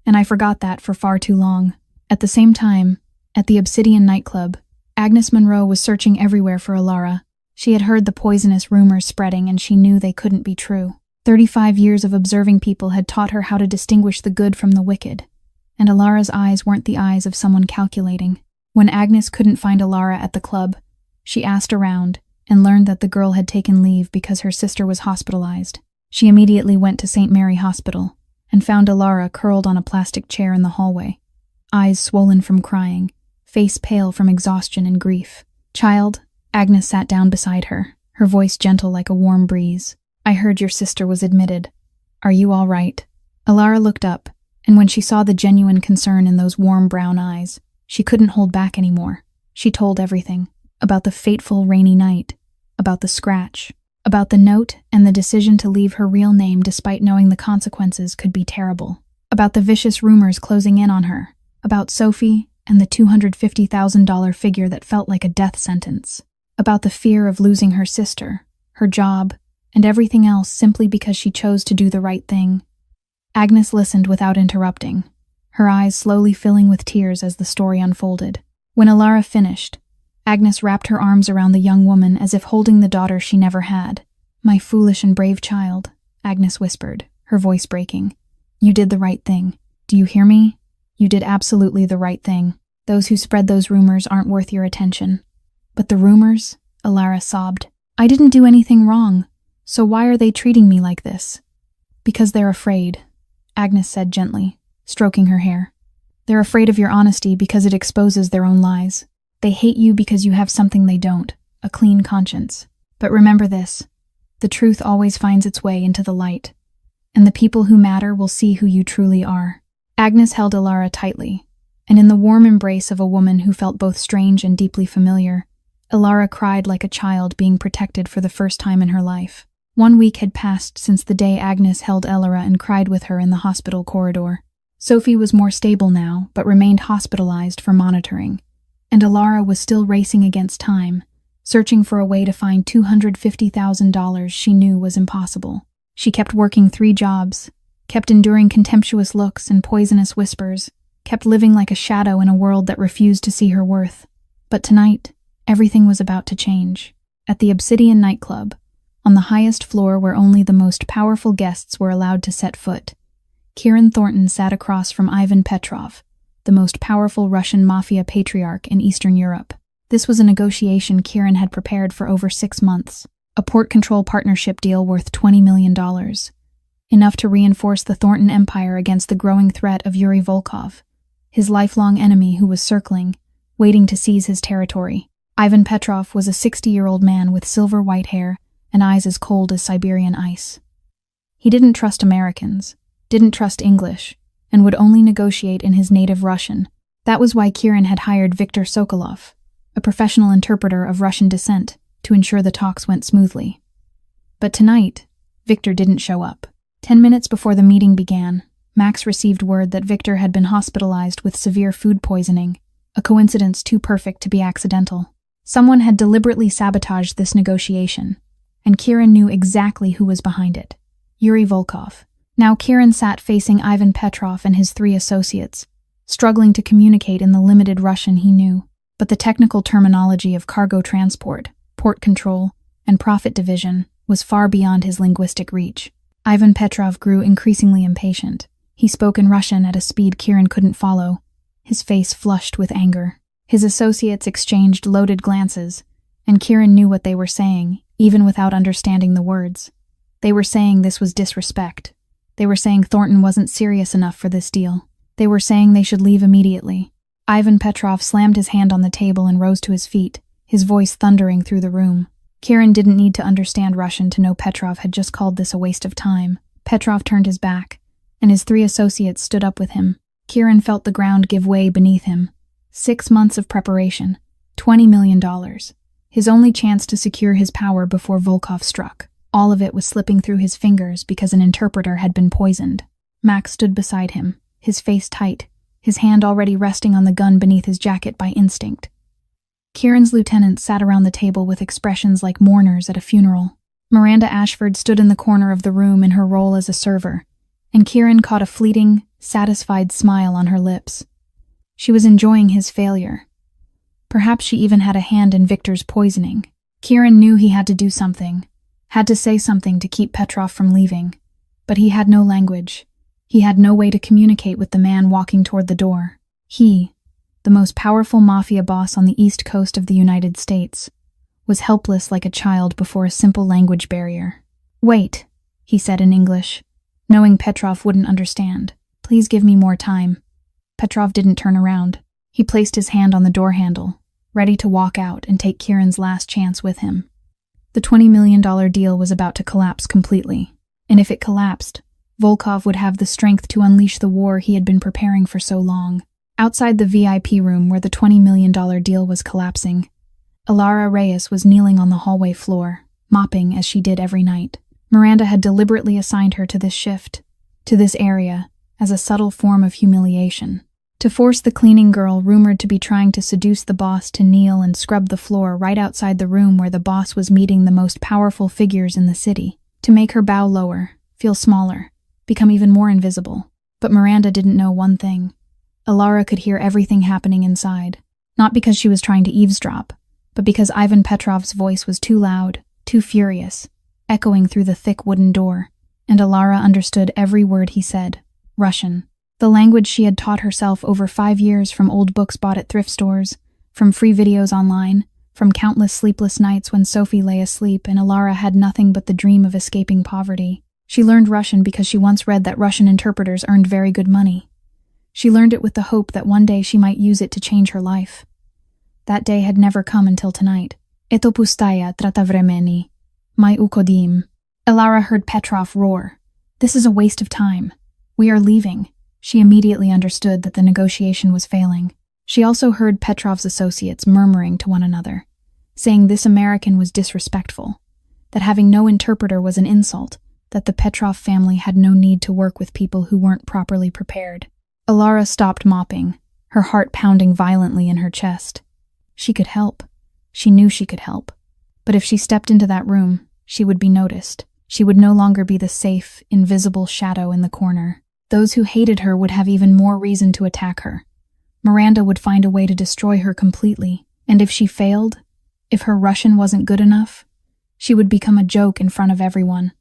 And I forgot that for far too long. At the same time, at the Obsidian nightclub, Agnes Monroe was searching everywhere for Alara. She had heard the poisonous rumors spreading and she knew they couldn't be true. 35 years of observing people had taught her how to distinguish the good from the wicked. And Alara's eyes weren't the eyes of someone calculating. When Agnes couldn't find Alara at the club, she asked around and learned that the girl had taken leave because her sister was hospitalized. She immediately went to St. Mary Hospital and found Alara curled on a plastic chair in the hallway, eyes swollen from crying, face pale from exhaustion and grief. Child, Agnes sat down beside her, her voice gentle like a warm breeze. I heard your sister was admitted. Are you all right? Alara looked up, and when she saw the genuine concern in those warm brown eyes, she couldn't hold back anymore. She told everything. About the fateful rainy night. About the scratch. About the note and the decision to leave her real name despite knowing the consequences could be terrible. About the vicious rumors closing in on her. About Sophie and the $250,000 figure that felt like a death sentence. About the fear of losing her sister, her job, and everything else simply because she chose to do the right thing. Agnes listened without interrupting, her eyes slowly filling with tears as the story unfolded. When Alara finished, Agnes wrapped her arms around the young woman as if holding the daughter she never had. My foolish and brave child, Agnes whispered, her voice breaking. You did the right thing. Do you hear me? You did absolutely the right thing. Those who spread those rumors aren't worth your attention. But the rumors? Alara sobbed. I didn't do anything wrong, so why are they treating me like this? Because they're afraid, Agnes said gently, stroking her hair. They're afraid of your honesty because it exposes their own lies. They hate you because you have something they don't, a clean conscience. But remember this, the truth always finds its way into the light, and the people who matter will see who you truly are. Agnes held Alara tightly, and in the warm embrace of a woman who felt both strange and deeply familiar, Alara cried like a child being protected for the first time in her life. 1 week had passed since the day Agnes held Alara and cried with her in the hospital corridor. Sophie was more stable now, but remained hospitalized for monitoring, and Alara was still racing against time, searching for a way to find $250,000 she knew was impossible. She kept working 3 jobs, kept enduring contemptuous looks and poisonous whispers, kept living like a shadow in a world that refused to see her worth. But tonight, everything was about to change. At the Obsidian nightclub, on the highest floor where only the most powerful guests were allowed to set foot, Kieran Thornton sat across from Ivan Petrov, the most powerful Russian Mafia patriarch in Eastern Europe. This was a negotiation Kieran had prepared for over 6 months, a port control partnership deal worth $20 million, enough to reinforce the Thornton empire against the growing threat of Yuri Volkov, his lifelong enemy who was circling, waiting to seize his territory. Ivan Petrov was a 60-year-old man with silver-white hair and eyes as cold as Siberian ice. He didn't trust Americans, didn't trust English, and would only negotiate in his native Russian. That was why Kieran had hired Viktor Sokolov, a professional interpreter of Russian descent, to ensure the talks went smoothly. But tonight, Viktor didn't show up. 10 minutes before the meeting began, Max received word that Viktor had been hospitalized with severe food poisoning, a coincidence too perfect to be accidental. Someone had deliberately sabotaged this negotiation, and Kieran knew exactly who was behind it. Yuri Volkov. Now Kieran sat facing Ivan Petrov and his 3 associates, struggling to communicate in the limited Russian he knew. But the technical terminology of cargo transport, port control, and profit division was far beyond his linguistic reach. Ivan Petrov grew increasingly impatient. He spoke in Russian at a speed Kieran couldn't follow, his face flushed with anger. His associates exchanged loaded glances, and Kieran knew what they were saying, even without understanding the words. They were saying this was disrespect. They were saying Thornton wasn't serious enough for this deal. They were saying they should leave immediately. Ivan Petrov slammed his hand on the table and rose to his feet, his voice thundering through the room. Kieran didn't need to understand Russian to know Petrov had just called this a waste of time. Petrov turned his back, and his 3 associates stood up with him. Kieran felt the ground give way beneath him. 6 months of preparation, $20 million. His only chance to secure his power before Volkov struck. All of it was slipping through his fingers because an interpreter had been poisoned. Max stood beside him, his face tight, his hand already resting on the gun beneath his jacket by instinct. Kieran's lieutenants sat around the table with expressions like mourners at a funeral. Miranda Ashford stood in the corner of the room in her role as a server, and Kieran caught a fleeting, satisfied smile on her lips. She was enjoying his failure. Perhaps she even had a hand in Victor's poisoning. Kieran knew he had to do something, had to say something to keep Petrov from leaving, but he had no language. He had no way to communicate with the man walking toward the door. He, the most powerful mafia boss on the east coast of the United States, was helpless like a child before a simple language barrier. "Wait," he said in English, knowing Petrov wouldn't understand. "Please give me more time." Petrov didn't turn around. He placed his hand on the door handle, ready to walk out and take Kieran's last chance with him. The $20 million deal was about to collapse completely, and if it collapsed, Volkov would have the strength to unleash the war he had been preparing for so long. Outside the VIP room where the $20 million deal was collapsing, Alara Reyes was kneeling on the hallway floor, mopping as she did every night. Miranda had deliberately assigned her to this shift, to this area, as a subtle form of humiliation. To force the cleaning girl rumored to be trying to seduce the boss to kneel and scrub the floor right outside the room where the boss was meeting the most powerful figures in the city. To make her bow lower, feel smaller, become even more invisible. But Miranda didn't know one thing. Alara could hear everything happening inside, not because she was trying to eavesdrop, but because Ivan Petrov's voice was too loud, too furious, echoing through the thick wooden door, and Alara understood every word he said. Russian. The language she had taught herself over 5 years from old books bought at thrift stores, from free videos online, from countless sleepless nights when Sophie lay asleep and Alara had nothing but the dream of escaping poverty. She learned Russian because she once read that Russian interpreters earned very good money. She learned it with the hope that one day she might use it to change her life. That day had never come until tonight. Eto pustaya trata vremeni. My ukodim. Alara heard Petrov roar. "This is a waste of time. We are leaving." She immediately understood that the negotiation was failing. She also heard Petrov's associates murmuring to one another, saying this American was disrespectful, that having no interpreter was an insult, that the Petrov family had no need to work with people who weren't properly prepared. Alara stopped mopping, her heart pounding violently in her chest. She could help. She knew she could help. But if she stepped into that room, she would be noticed. She would no longer be the safe, invisible shadow in the corner. Those who hated her would have even more reason to attack her. Miranda would find a way to destroy her completely, and if she failed, if her Russian wasn't good enough, she would become a joke in front of everyone.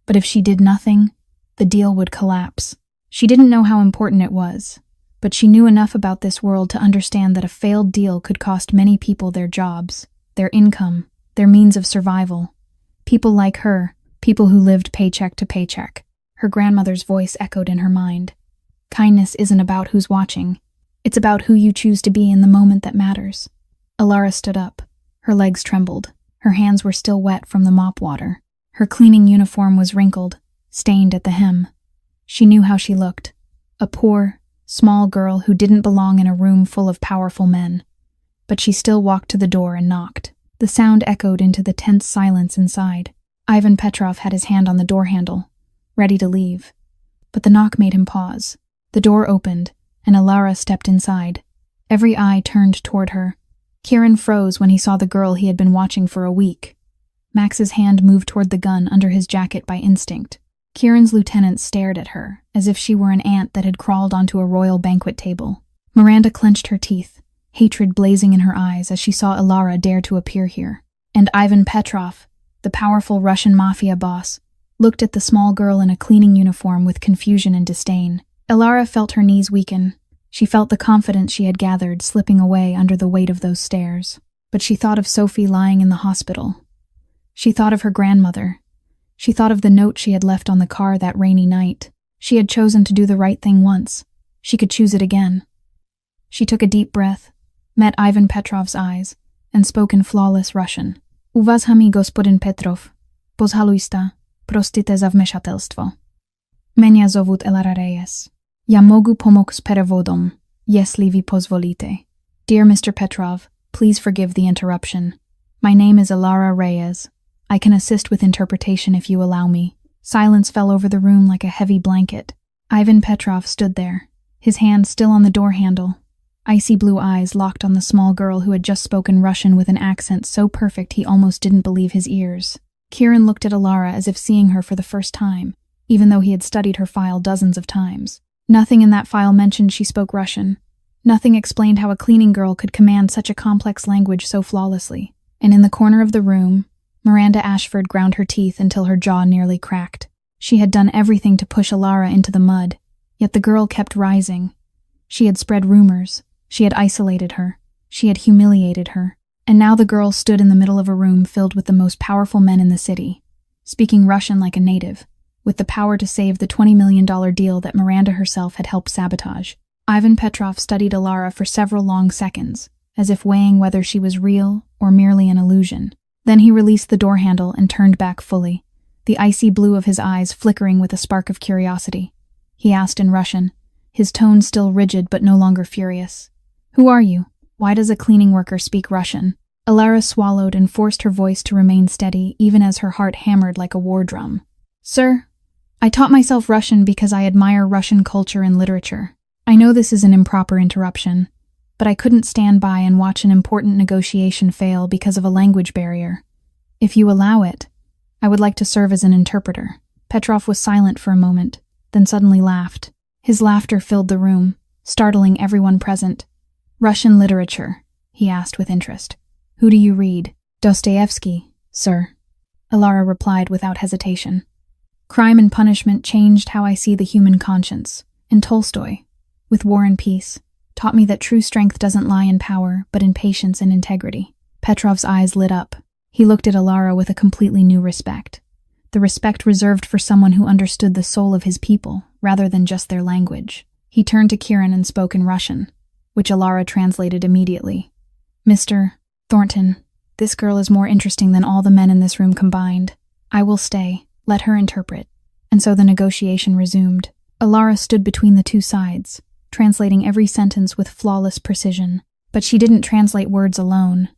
But if she did nothing, the deal would collapse. She didn't know how important it was, but she knew enough about this world to understand that a failed deal could cost many people their jobs, their income, their means of survival. People like her, people who lived paycheck to paycheck. Her grandmother's voice echoed in her mind. Kindness isn't about who's watching. It's about who you choose to be in the moment that matters. Alara stood up. Her legs trembled. Her hands were still wet from the mop water. Her cleaning uniform was wrinkled, stained at the hem. She knew how she looked. A poor, small girl who didn't belong in a room full of powerful men. But she still walked to the door and knocked. The sound echoed into the tense silence inside. Ivan Petrov had his hand on the door handle, ready to leave. But the knock made him pause. The door opened, and Alara stepped inside. Every eye turned toward her. Kieran froze when he saw the girl he had been watching for a week. Max's hand moved toward the gun under his jacket by instinct. Kieran's lieutenant stared at her, as if she were an ant that had crawled onto a royal banquet table. Miranda clenched her teeth, hatred blazing in her eyes as she saw Ilara dare to appear here. And Ivan Petrov, the powerful Russian Mafia boss, looked at the small girl in a cleaning uniform with confusion and disdain. Ilara felt her knees weaken. She felt the confidence she had gathered slipping away under the weight of those stares. But she thought of Sophie lying in the hospital. She thought of her grandmother. She thought of the note she had left on the car that rainy night. She had chosen to do the right thing once. She could choose it again. She took a deep breath, met Ivan Petrov's eyes, and spoke in flawless Russian. Uważamy gospodin Petrov, pozhaluista, prostite za wmешательство. Меня зовут Ilara Reyes. Я могу помочь с переводом, если вы позволите. Dear Mr. Petrov, please forgive the interruption. My name is Ilara Reyes. I can assist with interpretation if you allow me. Silence fell over the room like a heavy blanket. Ivan Petrov stood there, his hand still on the door handle. Icy blue eyes locked on the small girl who had just spoken Russian with an accent so perfect he almost didn't believe his ears. Kieran looked at Ilara as if seeing her for the first time, even though he had studied her file dozens of times. Nothing in that file mentioned she spoke Russian. Nothing explained how a cleaning girl could command such a complex language so flawlessly. And in the corner of the room, Miranda Ashford ground her teeth until her jaw nearly cracked. She had done everything to push Ilara into the mud, yet the girl kept rising. She had spread rumors. She had isolated her. She had humiliated her. And now the girl stood in the middle of a room filled with the most powerful men in the city, speaking Russian like a native, with the power to save the $20 million deal that Miranda herself had helped sabotage. Ivan Petrov studied Ilara for several long seconds, as if weighing whether she was real or merely an illusion. Then he released the door handle and turned back fully, the icy blue of his eyes flickering with a spark of curiosity. He asked in Russian, his tone still rigid but no longer furious. Who are you? Why does a cleaning worker speak Russian? Ilara swallowed and forced her voice to remain steady even as her heart hammered like a war drum. Sir, I taught myself Russian because I admire Russian culture and literature. I know this is an improper interruption, but I couldn't stand by and watch an important negotiation fail because of a language barrier. If you allow it, I would like to serve as an interpreter. Petrov was silent for a moment, then suddenly laughed. His laughter filled the room, startling everyone present. Russian literature, he asked with interest. Who do you read? Dostoevsky, sir. Ilara replied without hesitation. Crime and Punishment changed how I see the human conscience, and Tolstoy, with War and Peace, taught me that true strength doesn't lie in power, but in patience and integrity. Petrov's eyes lit up. He looked at Ilara with a completely new respect. The respect reserved for someone who understood the soul of his people, rather than just their language. He turned to Kieran and spoke in Russian, which Ilara translated immediately. Mr. Thornton, this girl is more interesting than all the men in this room combined. I will stay. Let her interpret. And so the negotiation resumed. Ilara stood between the two sides, translating every sentence with flawless precision. But she didn't translate words alone.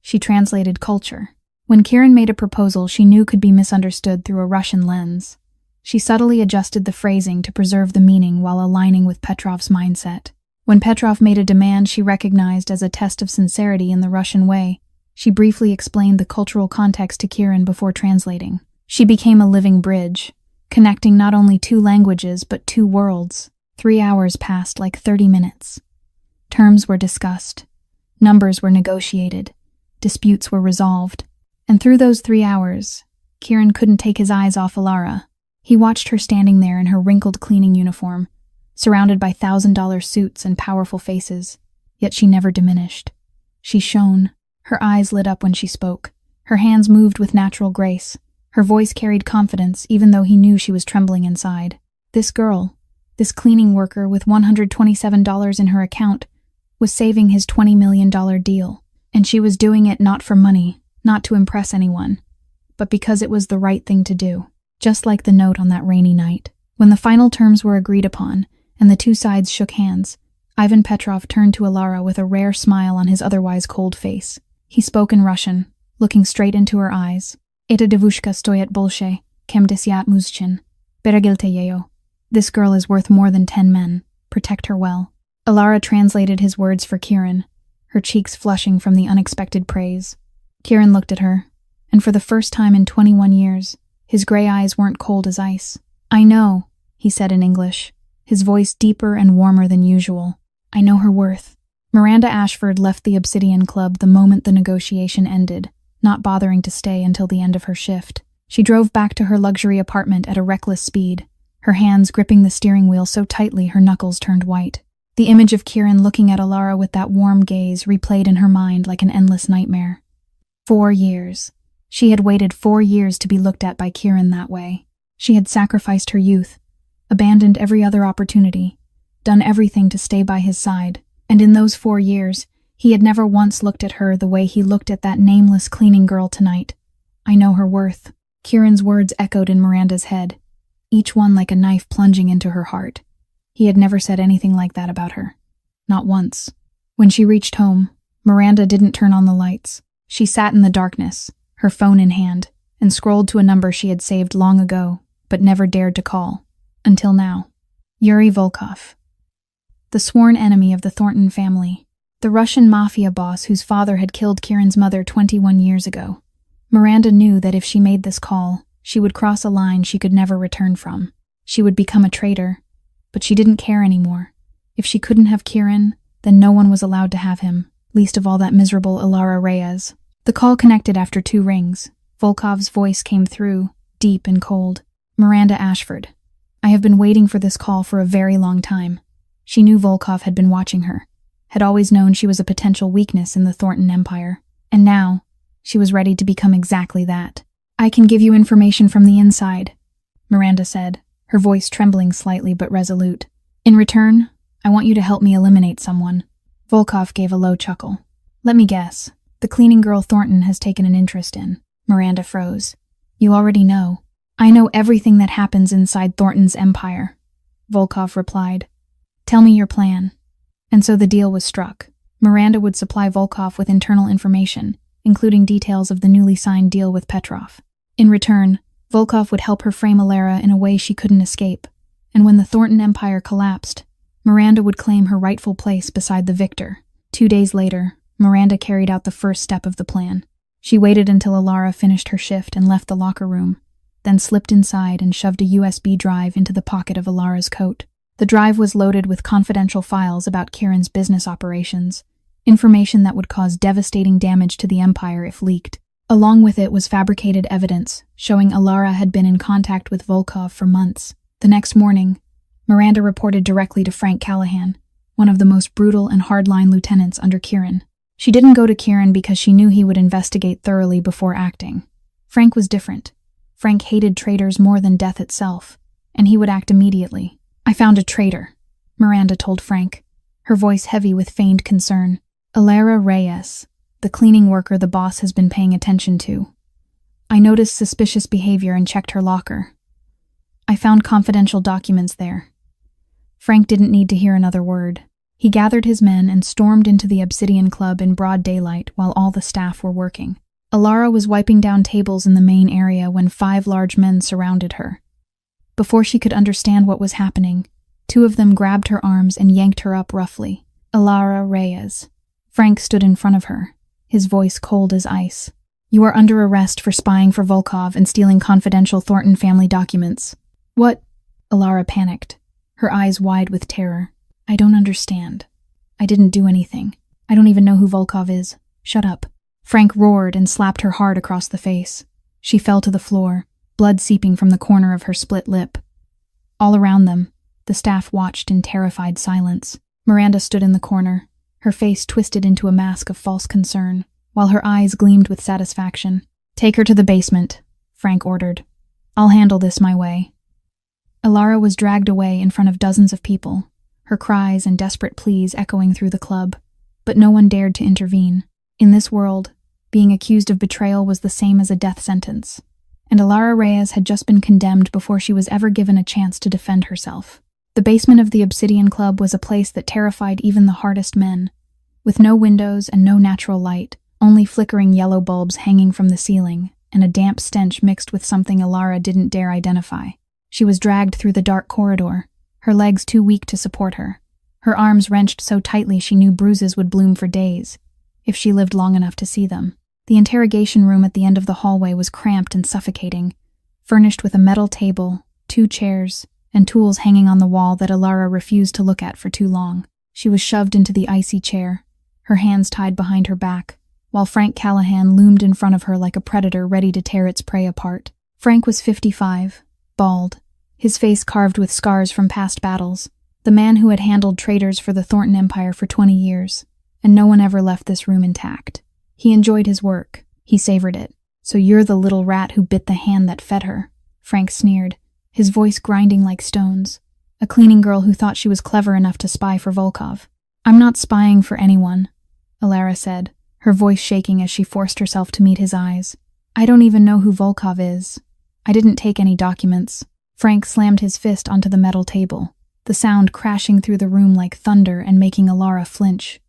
She translated culture. When Kieran made a proposal she knew could be misunderstood through a Russian lens, she subtly adjusted the phrasing to preserve the meaning while aligning with Petrov's mindset. When Petrov made a demand she recognized as a test of sincerity in the Russian way, she briefly explained the cultural context to Kieran before translating. She became a living bridge, connecting not only two languages but two worlds. 3 hours passed like 30 minutes. Terms were discussed. Numbers were negotiated. Disputes were resolved. And through those 3 hours, Kieran couldn't take his eyes off Ilara. He watched her standing there in her wrinkled cleaning uniform, surrounded by $1,000 suits and powerful faces. Yet she never diminished. She shone. Her eyes lit up when she spoke. Her hands moved with natural grace. Her voice carried confidence, even though he knew she was trembling inside. This girl, this cleaning worker with $127 in her account, was saving his $20 million deal. And she was doing it not for money, not to impress anyone, but because it was the right thing to do. Just like the note on that rainy night. When the final terms were agreed upon, and the two sides shook hands, Ivan Petrov turned to Ilara with a rare smile on his otherwise cold face. He spoke in Russian, looking straight into her eyes. Эта девушка стоит больше, чем 10 мужчин. Берегите ее. This girl is worth more than 10 men. Protect her well. Ilara translated his words for Kieran. her cheeks flushing from the unexpected praise. Kieran looked at her, and for the first time in 21 years, his gray eyes weren't cold as ice. "I know," he said in English, his voice deeper and warmer than usual. "I know her worth." Miranda Ashford left the Obsidian Club the moment the negotiation ended, not bothering to stay until the end of her shift. She drove back to her luxury apartment at a reckless speed, her hands gripping the steering wheel so tightly her knuckles turned white. The image of Kieran looking at Alara with that warm gaze replayed in her mind like an endless nightmare. 4 years. She had waited 4 years to be looked at by Kieran that way. She had sacrificed her youth, abandoned every other opportunity, done everything to stay by his side, and in those 4 years, he had never once looked at her the way he looked at that nameless cleaning girl tonight. "I know her worth." Kieran's words echoed in Miranda's head, each one like a knife plunging into her heart. He had never said anything like that about her. Not once. When she reached home, Miranda didn't turn on the lights. She sat in the darkness, her phone in hand, and scrolled to a number she had saved long ago, but never dared to call. Until now. Yuri Volkov. The sworn enemy of the Thornton family. The Russian Mafia boss whose father had killed Kieran's mother 21 years ago. Miranda knew that if she made this call, she would cross a line she could never return from. She would become a traitor, but she didn't care anymore. If she couldn't have Kieran, then no one was allowed to have him, least of all that miserable Alara Reyes. The call connected after 2 rings. Volkov's voice came through, deep and cold. "Miranda Ashford. I have been waiting for this call for a very long time." She knew Volkov had been watching her, had always known she was a potential weakness in the Thornton Empire, and now, she was ready to become exactly that. "I can give you information from the inside," Miranda said, her voice trembling slightly but resolute. "In return, I want you to help me eliminate someone." Volkov gave a low chuckle. "Let me guess. The cleaning girl Thornton has taken an interest in." Miranda froze. "You already know." "I know everything that happens inside Thornton's empire," Volkov replied. "Tell me your plan." And so the deal was struck. Miranda would supply Volkov with internal information, including details of the newly signed deal with Petrov. In return, Volkov would help her frame Alara in a way she couldn't escape, and when the Thornton Empire collapsed, Miranda would claim her rightful place beside the victor. 2 days later, Miranda carried out the first step of the plan. She waited until Alara finished her shift and left the locker room, then slipped inside and shoved a USB drive into the pocket of Alara's coat. The drive was loaded with confidential files about Kieran's business operations, information that would cause devastating damage to the Empire if leaked. Along with it was fabricated evidence showing Alara had been in contact with Volkov for months. The next morning, Miranda reported directly to Frank Callahan, one of the most brutal and hardline lieutenants under Kieran. She didn't go to Kieran because she knew he would investigate thoroughly before acting. Frank was different. Frank hated traitors more than death itself, and he would act immediately. "I found a traitor," Miranda told Frank, her voice heavy with feigned concern. "Alara Reyes, the cleaning worker the boss has been paying attention to. I noticed suspicious behavior and checked her locker. I found confidential documents there." Frank didn't need to hear another word. He gathered his men and stormed into the Obsidian Club in broad daylight while all the staff were working. Alara was wiping down tables in the main area when 5 large men surrounded her. Before she could understand what was happening, 2 of them grabbed her arms and yanked her up roughly. "Alara Reyes." Frank stood in front of her, his voice cold as ice. "You are under arrest for spying for Volkov and stealing confidential Thornton family documents." "What?" Alara panicked, her eyes wide with terror. "I don't understand. I didn't do anything. I don't even know who Volkov is. Shut up." Frank roared and slapped her hard across the face. She fell to the floor, blood seeping from the corner of her split lip. All around them, the staff watched in terrified silence. Miranda stood in the corner, her face twisted into a mask of false concern, while her eyes gleamed with satisfaction. "Take her to the basement," Frank ordered. "I'll handle this my way." Alara was dragged away in front of dozens of people, her cries and desperate pleas echoing through the club, but no one dared to intervene. In this world, being accused of betrayal was the same as a death sentence, and Alara Reyes had just been condemned before she was ever given a chance to defend herself. The basement of the Obsidian Club was a place that terrified even the hardest men, with no windows and no natural light, only flickering yellow bulbs hanging from the ceiling, and a damp stench mixed with something Alara didn't dare identify. She was dragged through the dark corridor, her legs too weak to support her, Her arms wrenched so tightly she knew bruises would bloom for days, if she lived long enough to see them. The interrogation room at the end of the hallway was cramped and suffocating, furnished with a metal table, 2 chairs, and tools hanging on the wall that Alara refused to look at for too long. She was shoved into the icy chair, her hands tied behind her back, while Frank Callahan loomed in front of her like a predator ready to tear its prey apart. Frank was 55, bald, his face carved with scars from past battles, the man who had handled traitors for the Thornton Empire for 20 years, and no one ever left this room intact. He enjoyed his work. He savored it. "So you're the little rat who bit the hand that fed her," Frank sneered, his voice grinding like stones. A cleaning girl who thought she was clever enough to spy for Volkov. "I'm not spying for anyone," Alara said, her voice shaking as she forced herself to meet his eyes. "I don't even know who Volkov is. I didn't take any documents." Frank slammed his fist onto the metal table, the sound crashing through the room like thunder and making Alara flinch.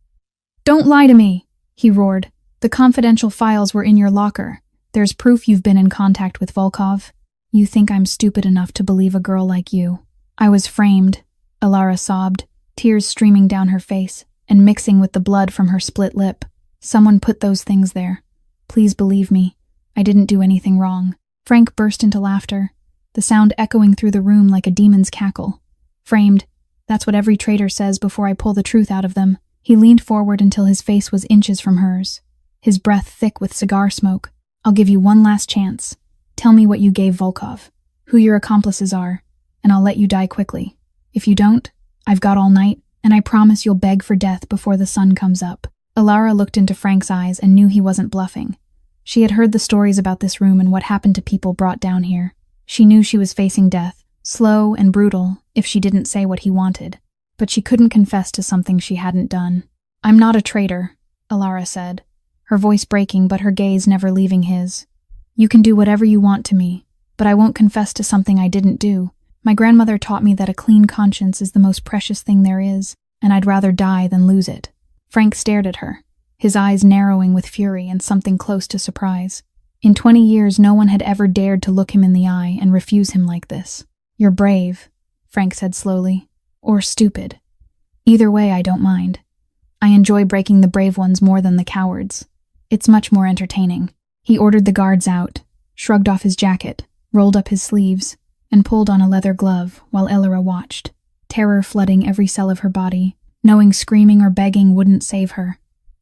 "Don't lie to me," he roared. "The confidential files were in your locker. There's proof you've been in contact with Volkov. You think I'm stupid enough to believe a girl like you?" "I was framed," Alara sobbed, tears streaming down her face and mixing with the blood from her split lip. "Someone put those things there. Please believe me. I didn't do anything wrong." Frank burst into laughter, the sound echoing through the room like a demon's cackle. "Framed. That's what every traitor says before I pull the truth out of them." He leaned forward until his face was inches from hers, his breath thick with cigar smoke. "I'll give you one last chance. Tell me what you gave Volkov, who your accomplices are, and I'll let you die quickly. If you don't, I've got all night, and I promise you'll beg for death before the sun comes up." Alara looked into Frank's eyes and knew he wasn't bluffing. She had heard the stories about this room and what happened to people brought down here. She knew she was facing death, slow and brutal, if she didn't say what he wanted. But she couldn't confess to something she hadn't done. "I'm not a traitor," Alara said, her voice breaking but her gaze never leaving his. "You can do whatever you want to me, but I won't confess to something I didn't do. My grandmother taught me that a clean conscience is the most precious thing there is, and I'd rather die than lose it." Frank stared at her, his eyes narrowing with fury and something close to surprise. In 20 years, no one had ever dared to look him in the eye and refuse him like this. "You're brave," Frank said slowly, "or stupid. Either way, I don't mind. I enjoy breaking the brave ones more than the cowards. It's much more entertaining." He ordered the guards out, shrugged off his jacket, rolled up his sleeves, and pulled on a leather glove while Alara watched, terror flooding every cell of her body, knowing screaming or begging wouldn't save her.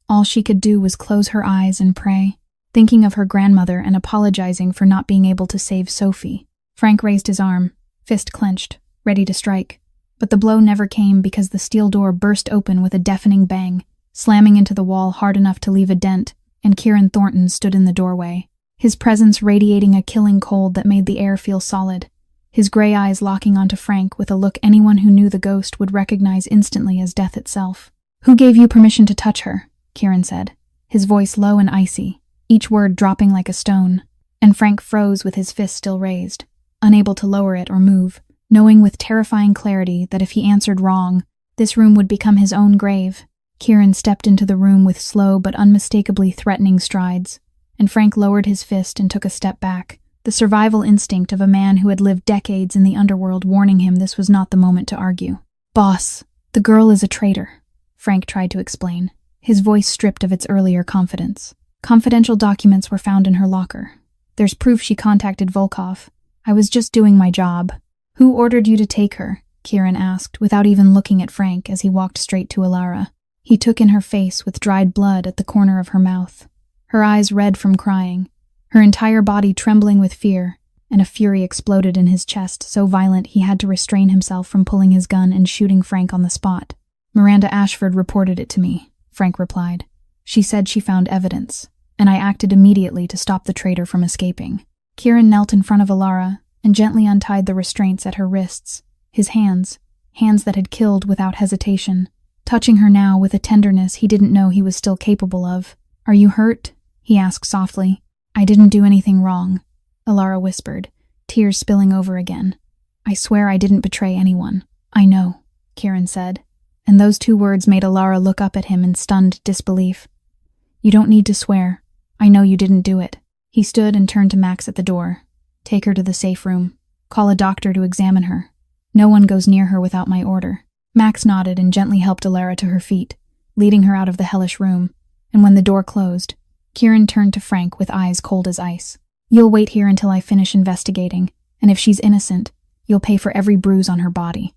All she could do was close her eyes and pray, thinking of her grandmother and apologizing for not being able to save Sophie. Frank raised his arm, fist clenched, ready to strike. But the blow never came because the steel door burst open with a deafening bang, slamming into the wall hard enough to leave a dent, and Kieran Thornton stood in the doorway, his presence radiating a killing cold that made the air feel solid, his gray eyes locking onto Frank with a look anyone who knew the ghost would recognize instantly as death itself. "Who gave you permission to touch her?" Kieran said, his voice low and icy, each word dropping like a stone, and Frank froze with his fist still raised, unable to lower it or move, knowing with terrifying clarity that if he answered wrong, this room would become his own grave. Kieran stepped into the room with slow but unmistakably threatening strides, and Frank lowered his fist and took a step back, the survival instinct of a man who had lived decades in the underworld warning him this was not the moment to argue. "Boss, the girl is a traitor," Frank tried to explain, his voice stripped of its earlier confidence. "Confidential documents were found in her locker. There's proof she contacted Volkov. I was just doing my job." "Who ordered you to take her?" Kieran asked, without even looking at Frank as he walked straight to Alara. He took in her face with dried blood at the corner of her mouth, her eyes red from crying, her entire body trembling with fear, and a fury exploded in his chest so violent he had to restrain himself from pulling his gun and shooting Frank on the spot. "Miranda Ashford reported it to me," Frank replied. "She said she found evidence, and I acted immediately to stop the traitor from escaping." Kieran knelt in front of Alara and gently untied the restraints at her wrists, his hands that had killed without hesitation, touching her now with a tenderness he didn't know he was still capable of. "Are you hurt?" he asked softly. "I didn't do anything wrong," Alara whispered, tears spilling over again. "I swear I didn't betray anyone." "I know," Kieran said, and those 2 words made Alara look up at him in stunned disbelief. "You don't need to swear. I know you didn't do it." He stood and turned to Max at the door. "Take her to the safe room. Call a doctor to examine her. No one goes near her without my order." Max nodded and gently helped Alara to her feet, leading her out of the hellish room, and when the door closed, Kieran turned to Frank with eyes cold as ice. "You'll wait here until I finish investigating, and if she's innocent, you'll pay for every bruise on her body."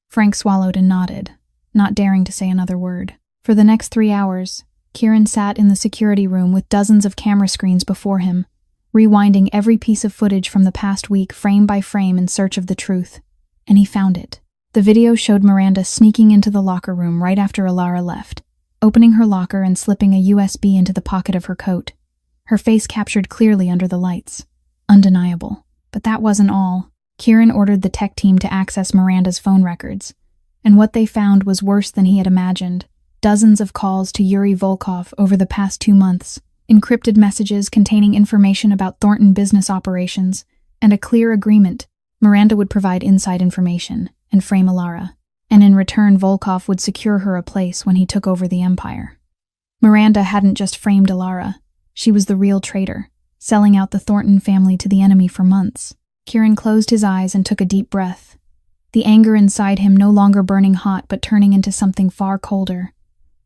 Frank swallowed and nodded, not daring to say another word. For the next 3 hours, Kieran sat in the security room with dozens of camera screens before him, rewinding every piece of footage from the past week frame by frame in search of the truth. And he found it. The video showed Miranda sneaking into the locker room right after Alara left, opening her locker and slipping a USB into the pocket of her coat. Her face captured clearly under the lights. Undeniable. But that wasn't all. Kieran ordered the tech team to access Miranda's phone records, and what they found was worse than he had imagined. Dozens of calls to Yuri Volkov over the past 2 months, encrypted messages containing information about Thornton business operations, and a clear agreement. Miranda would provide inside information and frame Alara, and in return Volkov would secure her a place when he took over the empire. Miranda hadn't just framed Alara, she was the real traitor, selling out the Thornton family to the enemy for months. Kieran closed his eyes and took a deep breath, the anger inside him no longer burning hot but turning into something far colder,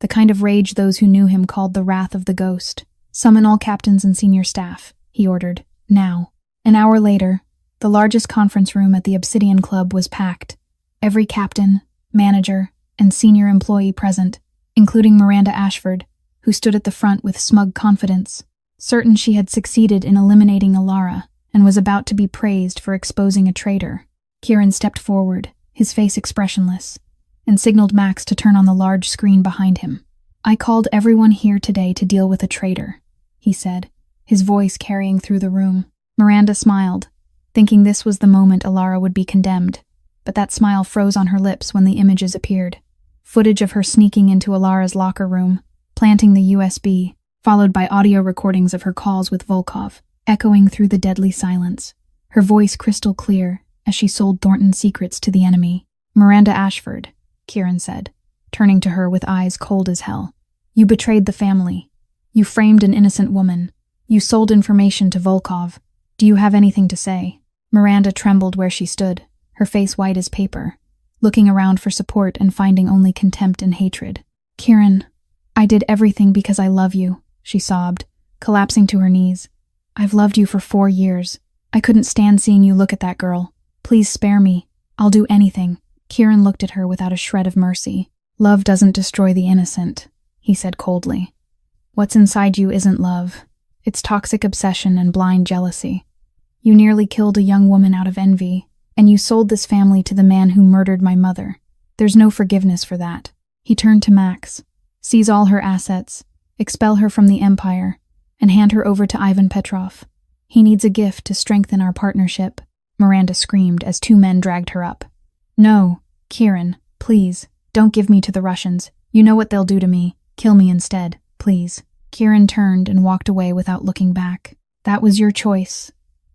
the kind of rage those who knew him called the wrath of the ghost. "Summon all captains and senior staff," he ordered, now. An hour later, the largest conference room at the Obsidian Club was packed. Every captain, manager, and senior employee present, including Miranda Ashford, who stood at the front with smug confidence, certain she had succeeded in eliminating Alara and was about to be praised for exposing a traitor. Kieran stepped forward, his face expressionless, and signaled Max to turn on the large screen behind him. "I called everyone here today to deal with a traitor," he said, his voice carrying through the room. Miranda smiled, thinking this was the moment Alara would be condemned, but that smile froze on her lips when the images appeared. Footage of her sneaking into Alara's locker room, planting the USB, followed by audio recordings of her calls with Volkov, echoing through the deadly silence, her voice crystal clear as she sold Thornton's secrets to the enemy. "Miranda Ashford," Kieran said, turning to her with eyes cold as hell. "You betrayed the family. You framed an innocent woman. You sold information to Volkov. Do you have anything to say?" Miranda trembled where she stood, her face white as paper, looking around for support and finding only contempt and hatred. "Kieran, I did everything because I love you," she sobbed, collapsing to her knees. "I've loved you for 4 years. I couldn't stand seeing you look at that girl. Please spare me. I'll do anything." Kieran looked at her without a shred of mercy. "Love doesn't destroy the innocent," he said coldly. "What's inside you isn't love. It's toxic obsession and blind jealousy. You nearly killed a young woman out of envy, and you sold this family to the man who murdered my mother. There's no forgiveness for that." He turned to Max. "Seize all her assets, expel her from the empire, and hand her over to Ivan Petrov. He needs a gift to strengthen our partnership," Miranda screamed as 2 men dragged her up. "No, Kieran, please, don't give me to the Russians. You know what they'll do to me. Kill me instead, please." Kieran turned and walked away without looking back. "That was your choice.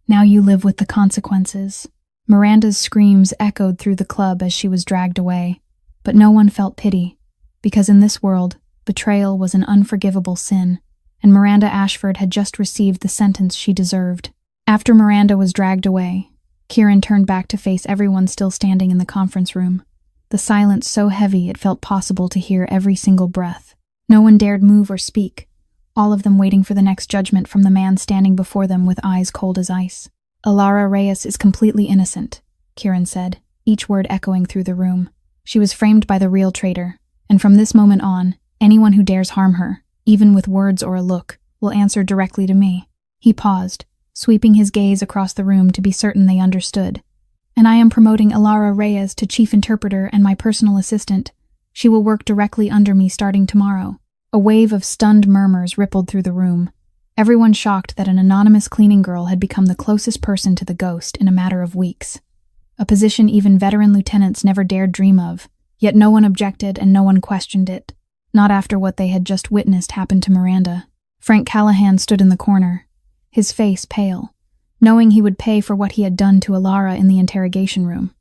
Now you live with the consequences." Miranda's screams echoed through the club as she was dragged away, but no one felt pity, because in this world, betrayal was an unforgivable sin, and Miranda Ashford had just received the sentence she deserved. After Miranda was dragged away, Kieran turned back to face everyone still standing in the conference room, the silence so heavy it felt possible to hear every single breath. No one dared move or speak, all of them waiting for the next judgment from the man standing before them with eyes cold as ice. "Alara Reyes is completely innocent," Kieran said, each word echoing through the room. "She was framed by the real traitor, and from this moment on, anyone who dares harm her, even with words or a look, will answer directly to me." He paused, sweeping his gaze across the room to be certain they understood. "And I am promoting Alara Reyes to chief interpreter and my personal assistant. She will work directly under me starting tomorrow." A wave of stunned murmurs rippled through the room, everyone shocked that an anonymous cleaning girl had become the closest person to the ghost in a matter of weeks. A position even veteran lieutenants never dared dream of, yet no one objected and no one questioned it. Not after what they had just witnessed happen to Miranda. Frank Callahan stood in the corner, his face pale, knowing he would pay for what he had done to Alara in the interrogation room.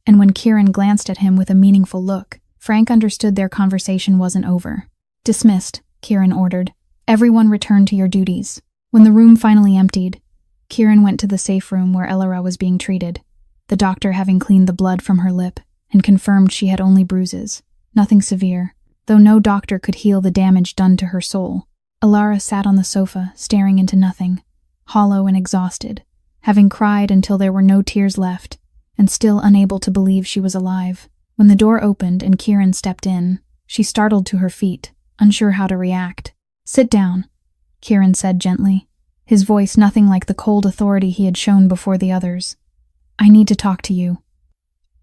And when Kieran glanced at him with a meaningful look, Frank understood their conversation wasn't over. "Dismissed," Kieran ordered. "Everyone return to your duties." When the room finally emptied, Kieran went to the safe room where Alara was being treated, the doctor having cleaned the blood from her lip and confirmed she had only bruises, nothing severe, though no doctor could heal the damage done to her soul. Alara sat on the sofa, staring into nothing, hollow and exhausted, having cried until there were no tears left, and still unable to believe she was alive. When the door opened and Kieran stepped in, she startled to her feet, unsure how to react. "Sit down," Kieran said gently, his voice nothing like the cold authority he had shown before the others. "I need to talk to you."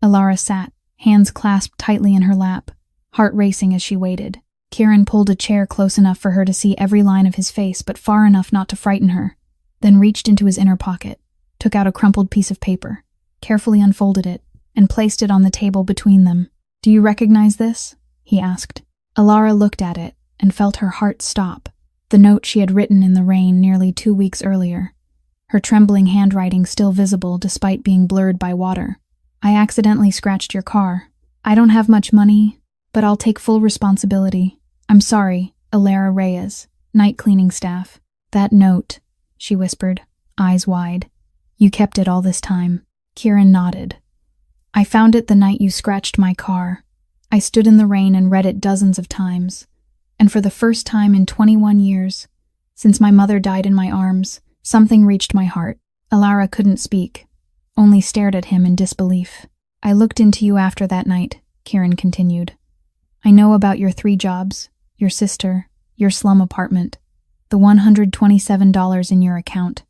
Alara sat, hands clasped tightly in her lap, heart racing as she waited. Kieran pulled a chair close enough for her to see every line of his face but far enough not to frighten her, then reached into his inner pocket, took out a crumpled piece of paper, carefully unfolded it, and placed it on the table between them. "Do you recognize this?" he asked. Alara looked at it and felt her heart stop. The note she had written in the rain nearly 2 weeks earlier, her trembling handwriting still visible despite being blurred by water. "I accidentally scratched your car. I don't have much money, but I'll take full responsibility. I'm sorry, Alara Reyes, night cleaning staff." "That note," she whispered, eyes wide. "You kept it all this time." Kieran nodded. "I found it the night you scratched my car. I stood in the rain and read it dozens of times. And for the first time in 21 years, since my mother died in my arms, something reached my heart." Alara couldn't speak, only stared at him in disbelief. "I looked into you after that night," Kieran continued. "I know about your 3 jobs, your sister, your slum apartment, the $127 in your account.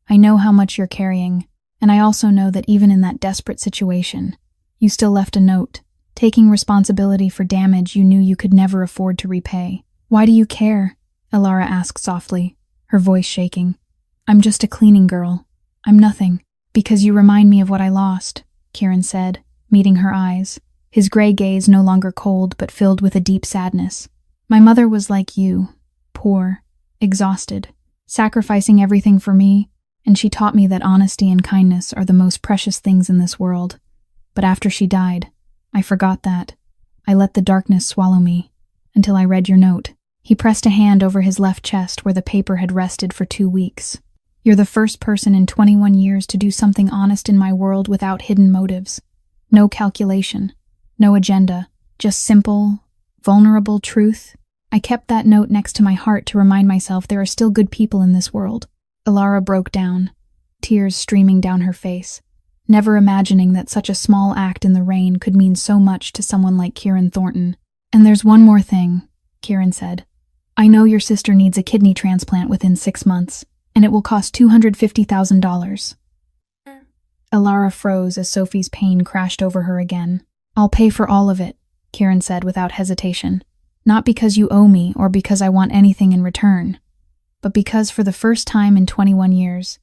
I know how much you're carrying, and I also know that even in that desperate situation, you still left a note, taking responsibility for damage you knew you could never afford to repay." "Why do you care?" Alara asked softly, her voice shaking. "I'm just a cleaning girl. I'm nothing." "Because you remind me of what I lost," Kieran said, meeting her eyes, his gray gaze no longer cold but filled with a deep sadness. "My mother was like you, poor, exhausted, sacrificing everything for me, and she taught me that honesty and kindness are the most precious things in this world. But after she died, I forgot that. I let the darkness swallow me, until I read your note." He pressed a hand over his left chest where the paper had rested for 2 weeks. "You're the first person in 21 years to do something honest in my world without hidden motives. No calculation, no agenda, just simple, vulnerable truth. I kept that note next to my heart to remind myself there are still good people in this world." Alara broke down, tears streaming down her face, never imagining that such a small act in the rain could mean so much to someone like Kieran Thornton. "And there's one more thing," Kieran said. "I know your sister needs a kidney transplant within 6 months, and it will cost $250,000. Alara froze as Sophie's pain crashed over her again. "I'll pay for all of it," Kieran said without hesitation. "Not because you owe me or because I want anything in return, but because for the first time in 21 years,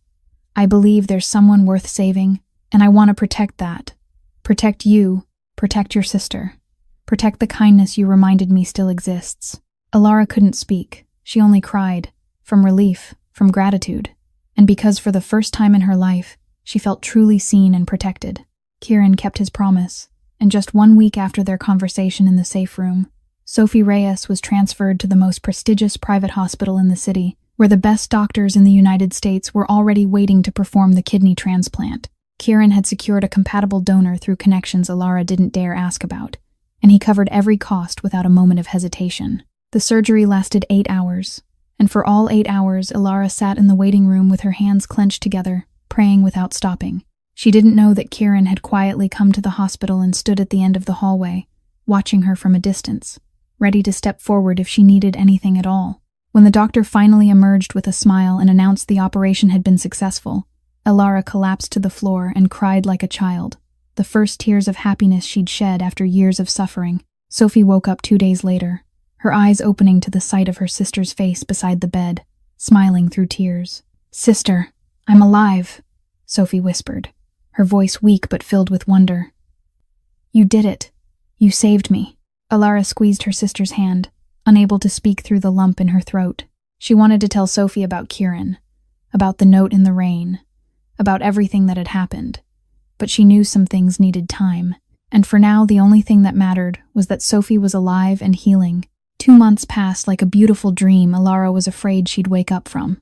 I believe there's someone worth saving, and I want to protect that. Protect you, protect your sister, protect the kindness you reminded me still exists." Alara couldn't speak. She only cried, from relief, from gratitude, and because for the first time in her life, she felt truly seen and protected. Kieran kept his promise, and just 1 week after their conversation in the safe room, Sophie Reyes was transferred to the most prestigious private hospital in the city, where the best doctors in the United States were already waiting to perform the kidney transplant. Kieran had secured a compatible donor through connections Alara didn't dare ask about, and he covered every cost without a moment of hesitation. The surgery lasted 8 hours, and for all 8 hours, Alara sat in the waiting room with her hands clenched together, praying without stopping. She didn't know that Kieran had quietly come to the hospital and stood at the end of the hallway, watching her from a distance, ready to step forward if she needed anything at all. When the doctor finally emerged with a smile and announced the operation had been successful, Alara collapsed to the floor and cried like a child, the first tears of happiness she'd shed after years of suffering. Sophie woke up 2 days later, her eyes opening to the sight of her sister's face beside the bed, smiling through tears. "Sister, I'm alive," Sophie whispered, her voice weak but filled with wonder. "You did it. You saved me." Alara squeezed her sister's hand, unable to speak through the lump in her throat. She wanted to tell Sophie about Kieran, about the note in the rain, about everything that had happened, but she knew some things needed time, and for now the only thing that mattered was that Sophie was alive and healing. 2 months passed like a beautiful dream Alara was afraid she'd wake up from.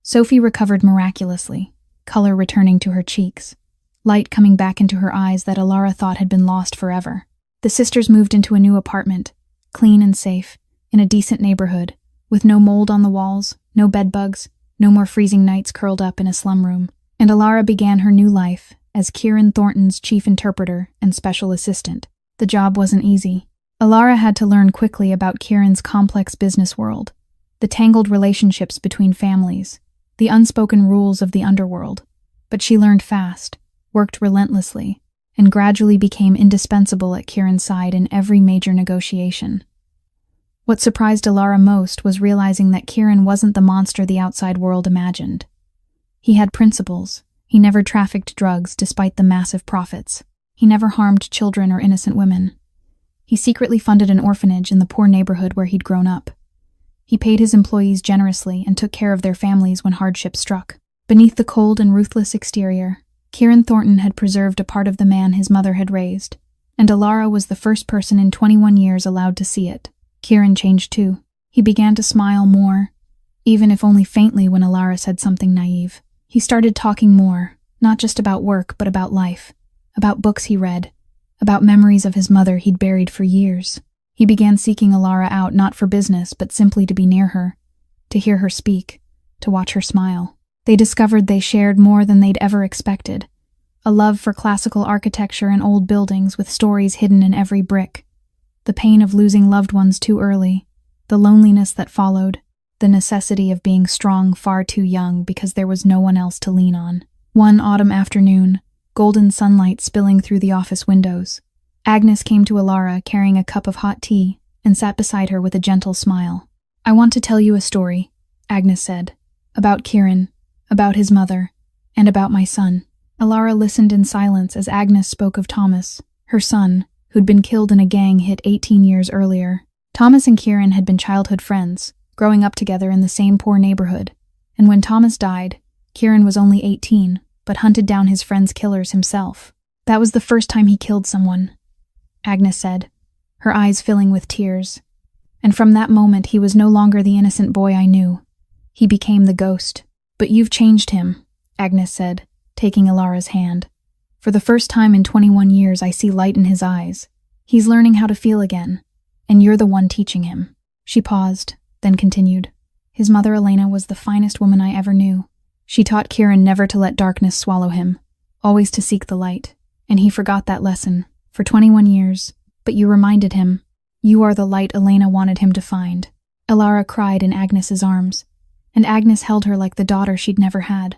Sophie recovered miraculously, color returning to her cheeks, light coming back into her eyes that Alara thought had been lost forever. The sisters moved into a new apartment, clean and safe, in a decent neighborhood, with no mold on the walls, no bedbugs, no more freezing nights curled up in a slum room. And Alara began her new life as Kieran Thornton's chief interpreter and special assistant. The job wasn't easy. Alara had to learn quickly about Kieran's complex business world, the tangled relationships between families, the unspoken rules of the underworld. But she learned fast, worked relentlessly, and gradually became indispensable at Kieran's side in every major negotiation. What surprised Alara most was realizing that Kieran wasn't the monster the outside world imagined. He had principles. He never trafficked drugs despite the massive profits. He never harmed children or innocent women. He secretly funded an orphanage in the poor neighborhood where he'd grown up. He paid his employees generously and took care of their families when hardship struck. Beneath the cold and ruthless exterior, Kieran Thornton had preserved a part of the man his mother had raised, and Alara was the first person in 21 years allowed to see it. Kieran changed too. He began to smile more, even if only faintly when Alara said something naive. He started talking more, not just about work but about life, about books he read, about memories of his mother he'd buried for years. He began seeking Alara out not for business but simply to be near her, to hear her speak, to watch her smile. They discovered they shared more than they'd ever expected, a love for classical architecture and old buildings with stories hidden in every brick. The pain of losing loved ones too early, the loneliness that followed, the necessity of being strong far too young because there was no one else to lean on. One autumn afternoon, golden sunlight spilling through the office windows, Agnes came to Alara carrying a cup of hot tea and sat beside her with a gentle smile. "I want to tell you a story," Agnes said, "about Kieran, about his mother, and about my son." Alara listened in silence as Agnes spoke of Thomas, her son, who'd been killed in a gang hit 18 years earlier. Thomas and Kieran had been childhood friends, growing up together in the same poor neighborhood, and when Thomas died, Kieran was only 18, but hunted down his friend's killers himself. "That was the first time he killed someone," Agnes said, her eyes filling with tears. "And from that moment he was no longer the innocent boy I knew. He became the ghost." "But you've changed him," Agnes said, taking Alara's hand. "For the first time in 21 years I see light in his eyes. He's learning how to feel again, and you're the one teaching him." She paused, then continued. "His mother Elena was the finest woman I ever knew. She taught Kieran never to let darkness swallow him, always to seek the light, and he forgot that lesson for 21 years, but you reminded him. You are the light Elena wanted him to find." Alara cried in Agnes's arms, and Agnes held her like the daughter she'd never had,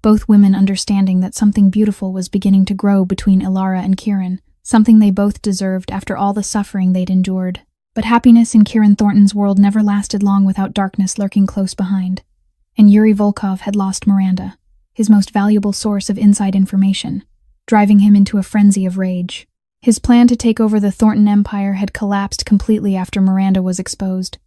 both women understanding that something beautiful was beginning to grow between Alara and Kieran, something they both deserved after all the suffering they'd endured. But happiness in Kieran Thornton's world never lasted long without darkness lurking close behind, and Yuri Volkov had lost Miranda, his most valuable source of inside information, driving him into a frenzy of rage. His plan to take over the Thornton Empire had collapsed completely after Miranda was exposed,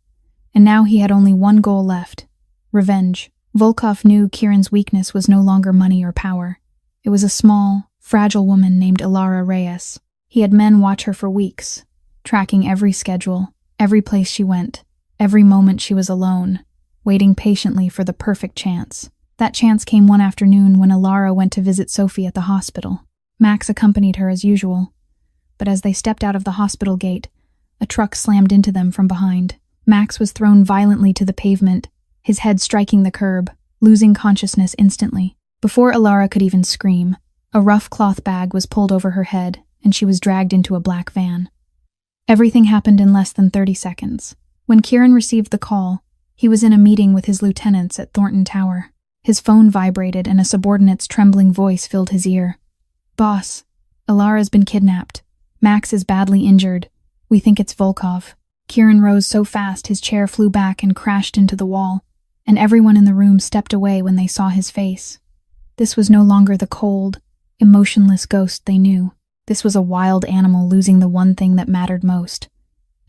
and now he had only one goal left: revenge. Volkov knew Kieran's weakness was no longer money or power. It was a small, fragile woman named Alara Reyes. He had men watch her for weeks, tracking every schedule, every place she went, every moment she was alone, waiting patiently for the perfect chance. That chance came one afternoon when Alara went to visit Sophie at the hospital. Max accompanied her as usual, but as they stepped out of the hospital gate, a truck slammed into them from behind. Max was thrown violently to the pavement, his head striking the curb, losing consciousness instantly. Before Alara could even scream, a rough cloth bag was pulled over her head, and she was dragged into a black van. Everything happened in less than 30 seconds. When Kieran received the call, he was in a meeting with his lieutenants at Thornton Tower. His phone vibrated and a subordinate's trembling voice filled his ear. "Boss, Alara's been kidnapped. Max is badly injured. We think it's Volkov." Kieran rose so fast his chair flew back and crashed into the wall, and everyone in the room stepped away when they saw his face. This was no longer the cold, emotionless ghost they knew. This was a wild animal losing the one thing that mattered most,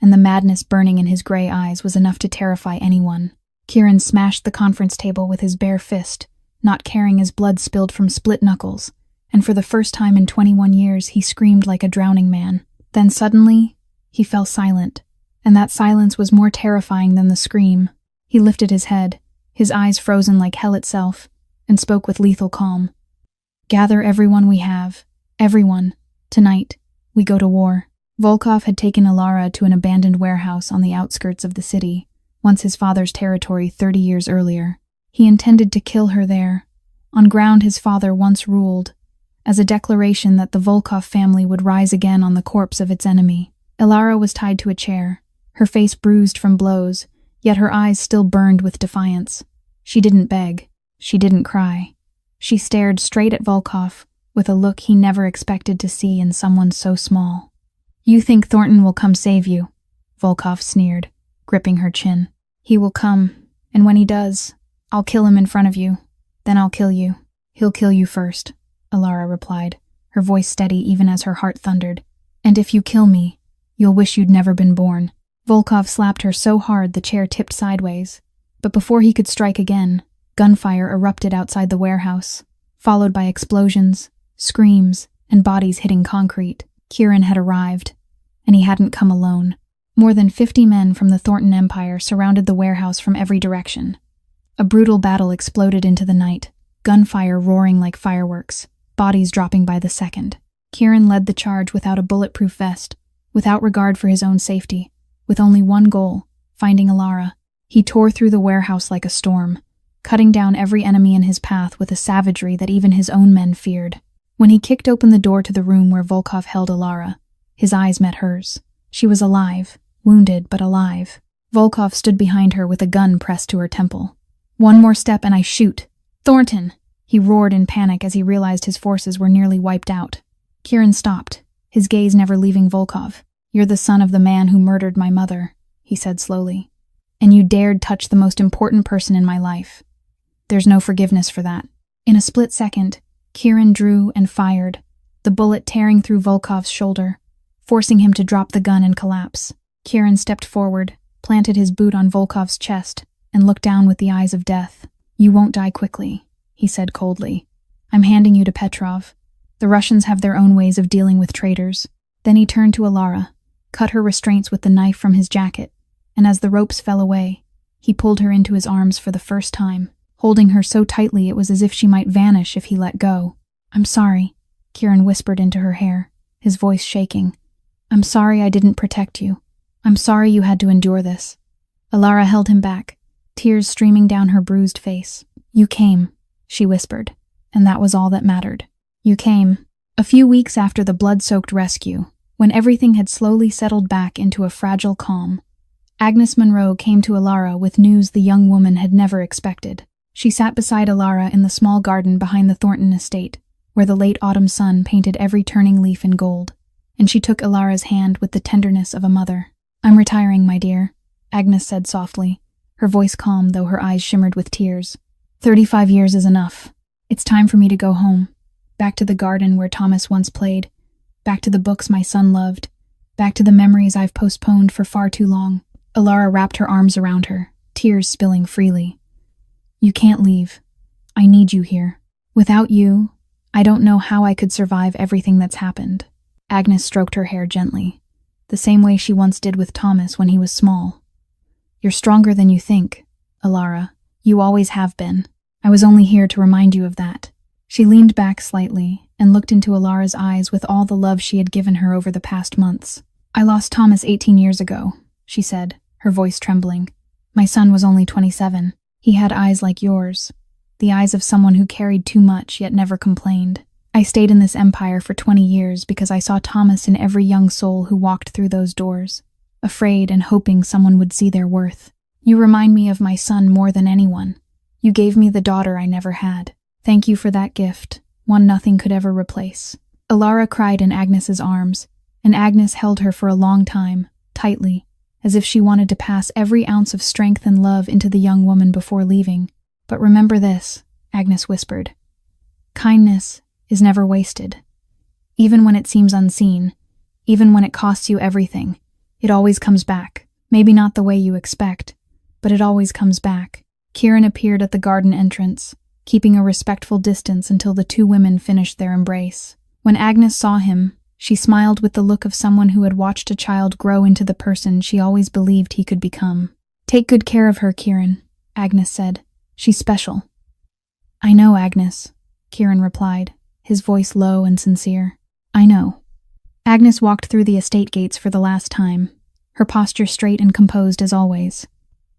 and the madness burning in his gray eyes was enough to terrify anyone. Kieran smashed the conference table with his bare fist, not caring as blood spilled from split knuckles, and for the first time in 21 years he screamed like a drowning man. Then suddenly, he fell silent, and that silence was more terrifying than the scream. He lifted his head, his eyes frozen like hell itself, and spoke with lethal calm. Gather everyone we have. Everyone. Tonight, we go to war. Volkov had taken Alara to an abandoned warehouse on the outskirts of the city, once his father's territory 30 years earlier. He intended to kill her there, on ground his father once ruled, as a declaration that the Volkov family would rise again on the corpse of its enemy. Alara was tied to a chair, her face bruised from blows, yet her eyes still burned with defiance. She didn't beg. She didn't cry. She stared straight at Volkov, with a look he never expected to see in someone so small. You think Thornton will come save you? Volkov sneered, gripping her chin. He will come, and when he does, I'll kill him in front of you. Then I'll kill you. He'll kill you first, Alara replied, her voice steady even as her heart thundered. And if you kill me, you'll wish you'd never been born. Volkov slapped her so hard the chair tipped sideways, but before he could strike again, gunfire erupted outside the warehouse, followed by explosions, screams, and bodies hitting concrete. Kieran had arrived, and he hadn't come alone. More than 50 men from the Thornton Empire surrounded the warehouse from every direction. A brutal battle exploded into the night, gunfire roaring like fireworks, bodies dropping by the second. Kieran led the charge without a bulletproof vest, without regard for his own safety, with only one goal, finding Alara. He tore through the warehouse like a storm, cutting down every enemy in his path with a savagery that even his own men feared. When he kicked open the door to the room where Volkov held Alara, his eyes met hers. She was alive, wounded but alive. Volkov stood behind her with a gun pressed to her temple. One more step and I shoot. Thornton! He roared in panic as he realized his forces were nearly wiped out. Kieran stopped, his gaze never leaving Volkov. You're the son of the man who murdered my mother, he said slowly. And you dared touch the most important person in my life. There's no forgiveness for that. In a split second, Kieran drew and fired, the bullet tearing through Volkov's shoulder, forcing him to drop the gun and collapse. Kieran stepped forward, planted his boot on Volkov's chest, and looked down with the eyes of death. You won't die quickly, he said coldly. I'm handing you to Petrov. The Russians have their own ways of dealing with traitors. Then he turned to Alara, cut her restraints with the knife from his jacket, and as the ropes fell away, he pulled her into his arms for the first time, holding her so tightly it was as if she might vanish if he let go. I'm sorry, Kieran whispered into her hair, his voice shaking. I'm sorry I didn't protect you. I'm sorry you had to endure this. Alara held him back, tears streaming down her bruised face. You came, she whispered, and that was all that mattered. You came. A few weeks after the blood-soaked rescue, when everything had slowly settled back into a fragile calm, Agnes Monroe came to Alara with news the young woman had never expected. She sat beside Alara in the small garden behind the Thornton estate, where the late autumn sun painted every turning leaf in gold, and she took Alara's hand with the tenderness of a mother. I'm retiring, my dear, Agnes said softly, her voice calm though her eyes shimmered with tears. 35 years is enough. It's time for me to go home, back to the garden where Thomas once played, back to the books my son loved, back to the memories I've postponed for far too long. Alara wrapped her arms around her, tears spilling freely. You can't leave. I need you here. Without you, I don't know how I could survive everything that's happened. Agnes stroked her hair gently, the same way she once did with Thomas when he was small. You're stronger than you think, Alara. You always have been. I was only here to remind you of that. She leaned back slightly and looked into Alara's eyes with all the love she had given her over the past months. I lost Thomas 18 years ago, she said, her voice trembling. My son was only 27. He had eyes like yours, the eyes of someone who carried too much yet never complained. I stayed in this empire for 20 years because I saw Thomas in every young soul who walked through those doors, afraid and hoping someone would see their worth. You remind me of my son more than anyone. You gave me the daughter I never had. Thank you for that gift, one nothing could ever replace. Alara cried in Agnes's arms, and Agnes held her for a long time, tightly, as if she wanted to pass every ounce of strength and love into the young woman before leaving. But remember this, Agnes whispered. Kindness is never wasted. Even when it seems unseen, even when it costs you everything, it always comes back. Maybe not the way you expect, but it always comes back. Kieran appeared at the garden entrance, keeping a respectful distance until the two women finished their embrace. When Agnes saw him, she smiled with the look of someone who had watched a child grow into the person she always believed he could become. Take good care of her, Kieran, Agnes said. She's special. I know, Agnes, Kieran replied, his voice low and sincere. I know. Agnes walked through the estate gates for the last time, her posture straight and composed as always,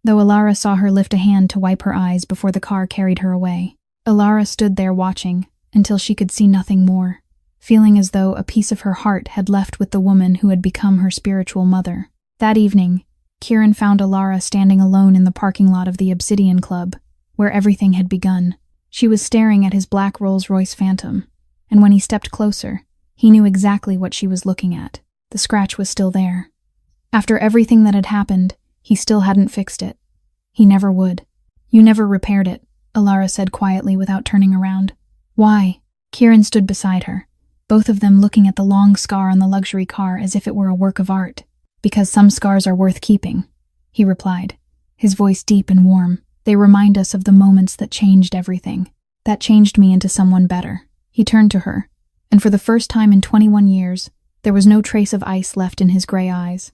though Alara saw her lift a hand to wipe her eyes before the car carried her away. Alara stood there watching until she could see nothing more, feeling as though a piece of her heart had left with the woman who had become her spiritual mother. That evening, Kieran found Alara standing alone in the parking lot of the Obsidian Club, where everything had begun. She was staring at his black Rolls-Royce Phantom, and when he stepped closer, he knew exactly what she was looking at. The scratch was still there. After everything that had happened, he still hadn't fixed it. He never would. You never repaired it, Alara said quietly without turning around. Why? Kieran stood beside her, both of them looking at the long scar on the luxury car as if it were a work of art. Because some scars are worth keeping, he replied, his voice deep and warm. They remind us of the moments that changed everything. That changed me into someone better. He turned to her, and for the first time in 21 years, there was no trace of ice left in his gray eyes.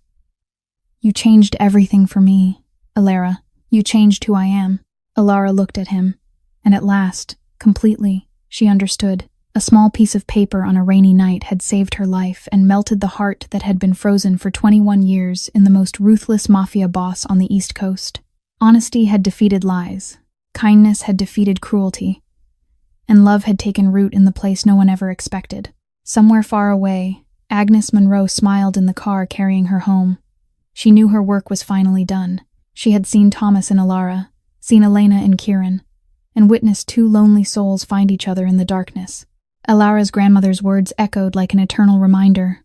You changed everything for me, Alara. You changed who I am. Alara looked at him, and at last, completely, she understood. A small piece of paper on a rainy night had saved her life and melted the heart that had been frozen for 21 years in the most ruthless mafia boss on the East Coast. Honesty had defeated lies, kindness had defeated cruelty, and love had taken root in the place no one ever expected. Somewhere far away, Agnes Monroe smiled in the car carrying her home. She knew her work was finally done. She had seen Thomas and Alara, seen Elena and Kieran, and witnessed two lonely souls find each other in the darkness. Alara's grandmother's words echoed like an eternal reminder.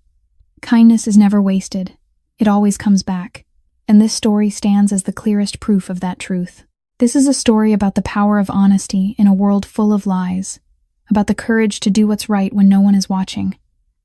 Kindness is never wasted. It always comes back. And this story stands as the clearest proof of that truth. This is a story about the power of honesty in a world full of lies, about the courage to do what's right when no one is watching,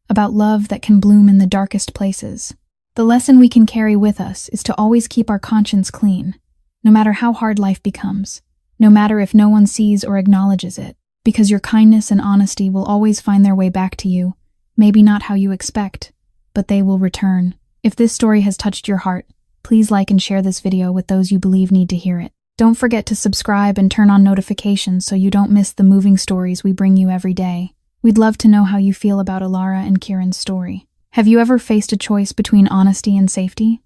about love that can bloom in the darkest places. The lesson we can carry with us is to always keep our conscience clean, no matter how hard life becomes, no matter if no one sees or acknowledges it, because your kindness and honesty will always find their way back to you, maybe not how you expect, but they will return. If this story has touched your heart, please like and share this video with those you believe need to hear it. Don't forget to subscribe and turn on notifications so you don't miss the moving stories we bring you every day. We'd love to know how you feel about Alara and Kieran's story. Have you ever faced a choice between honesty and safety?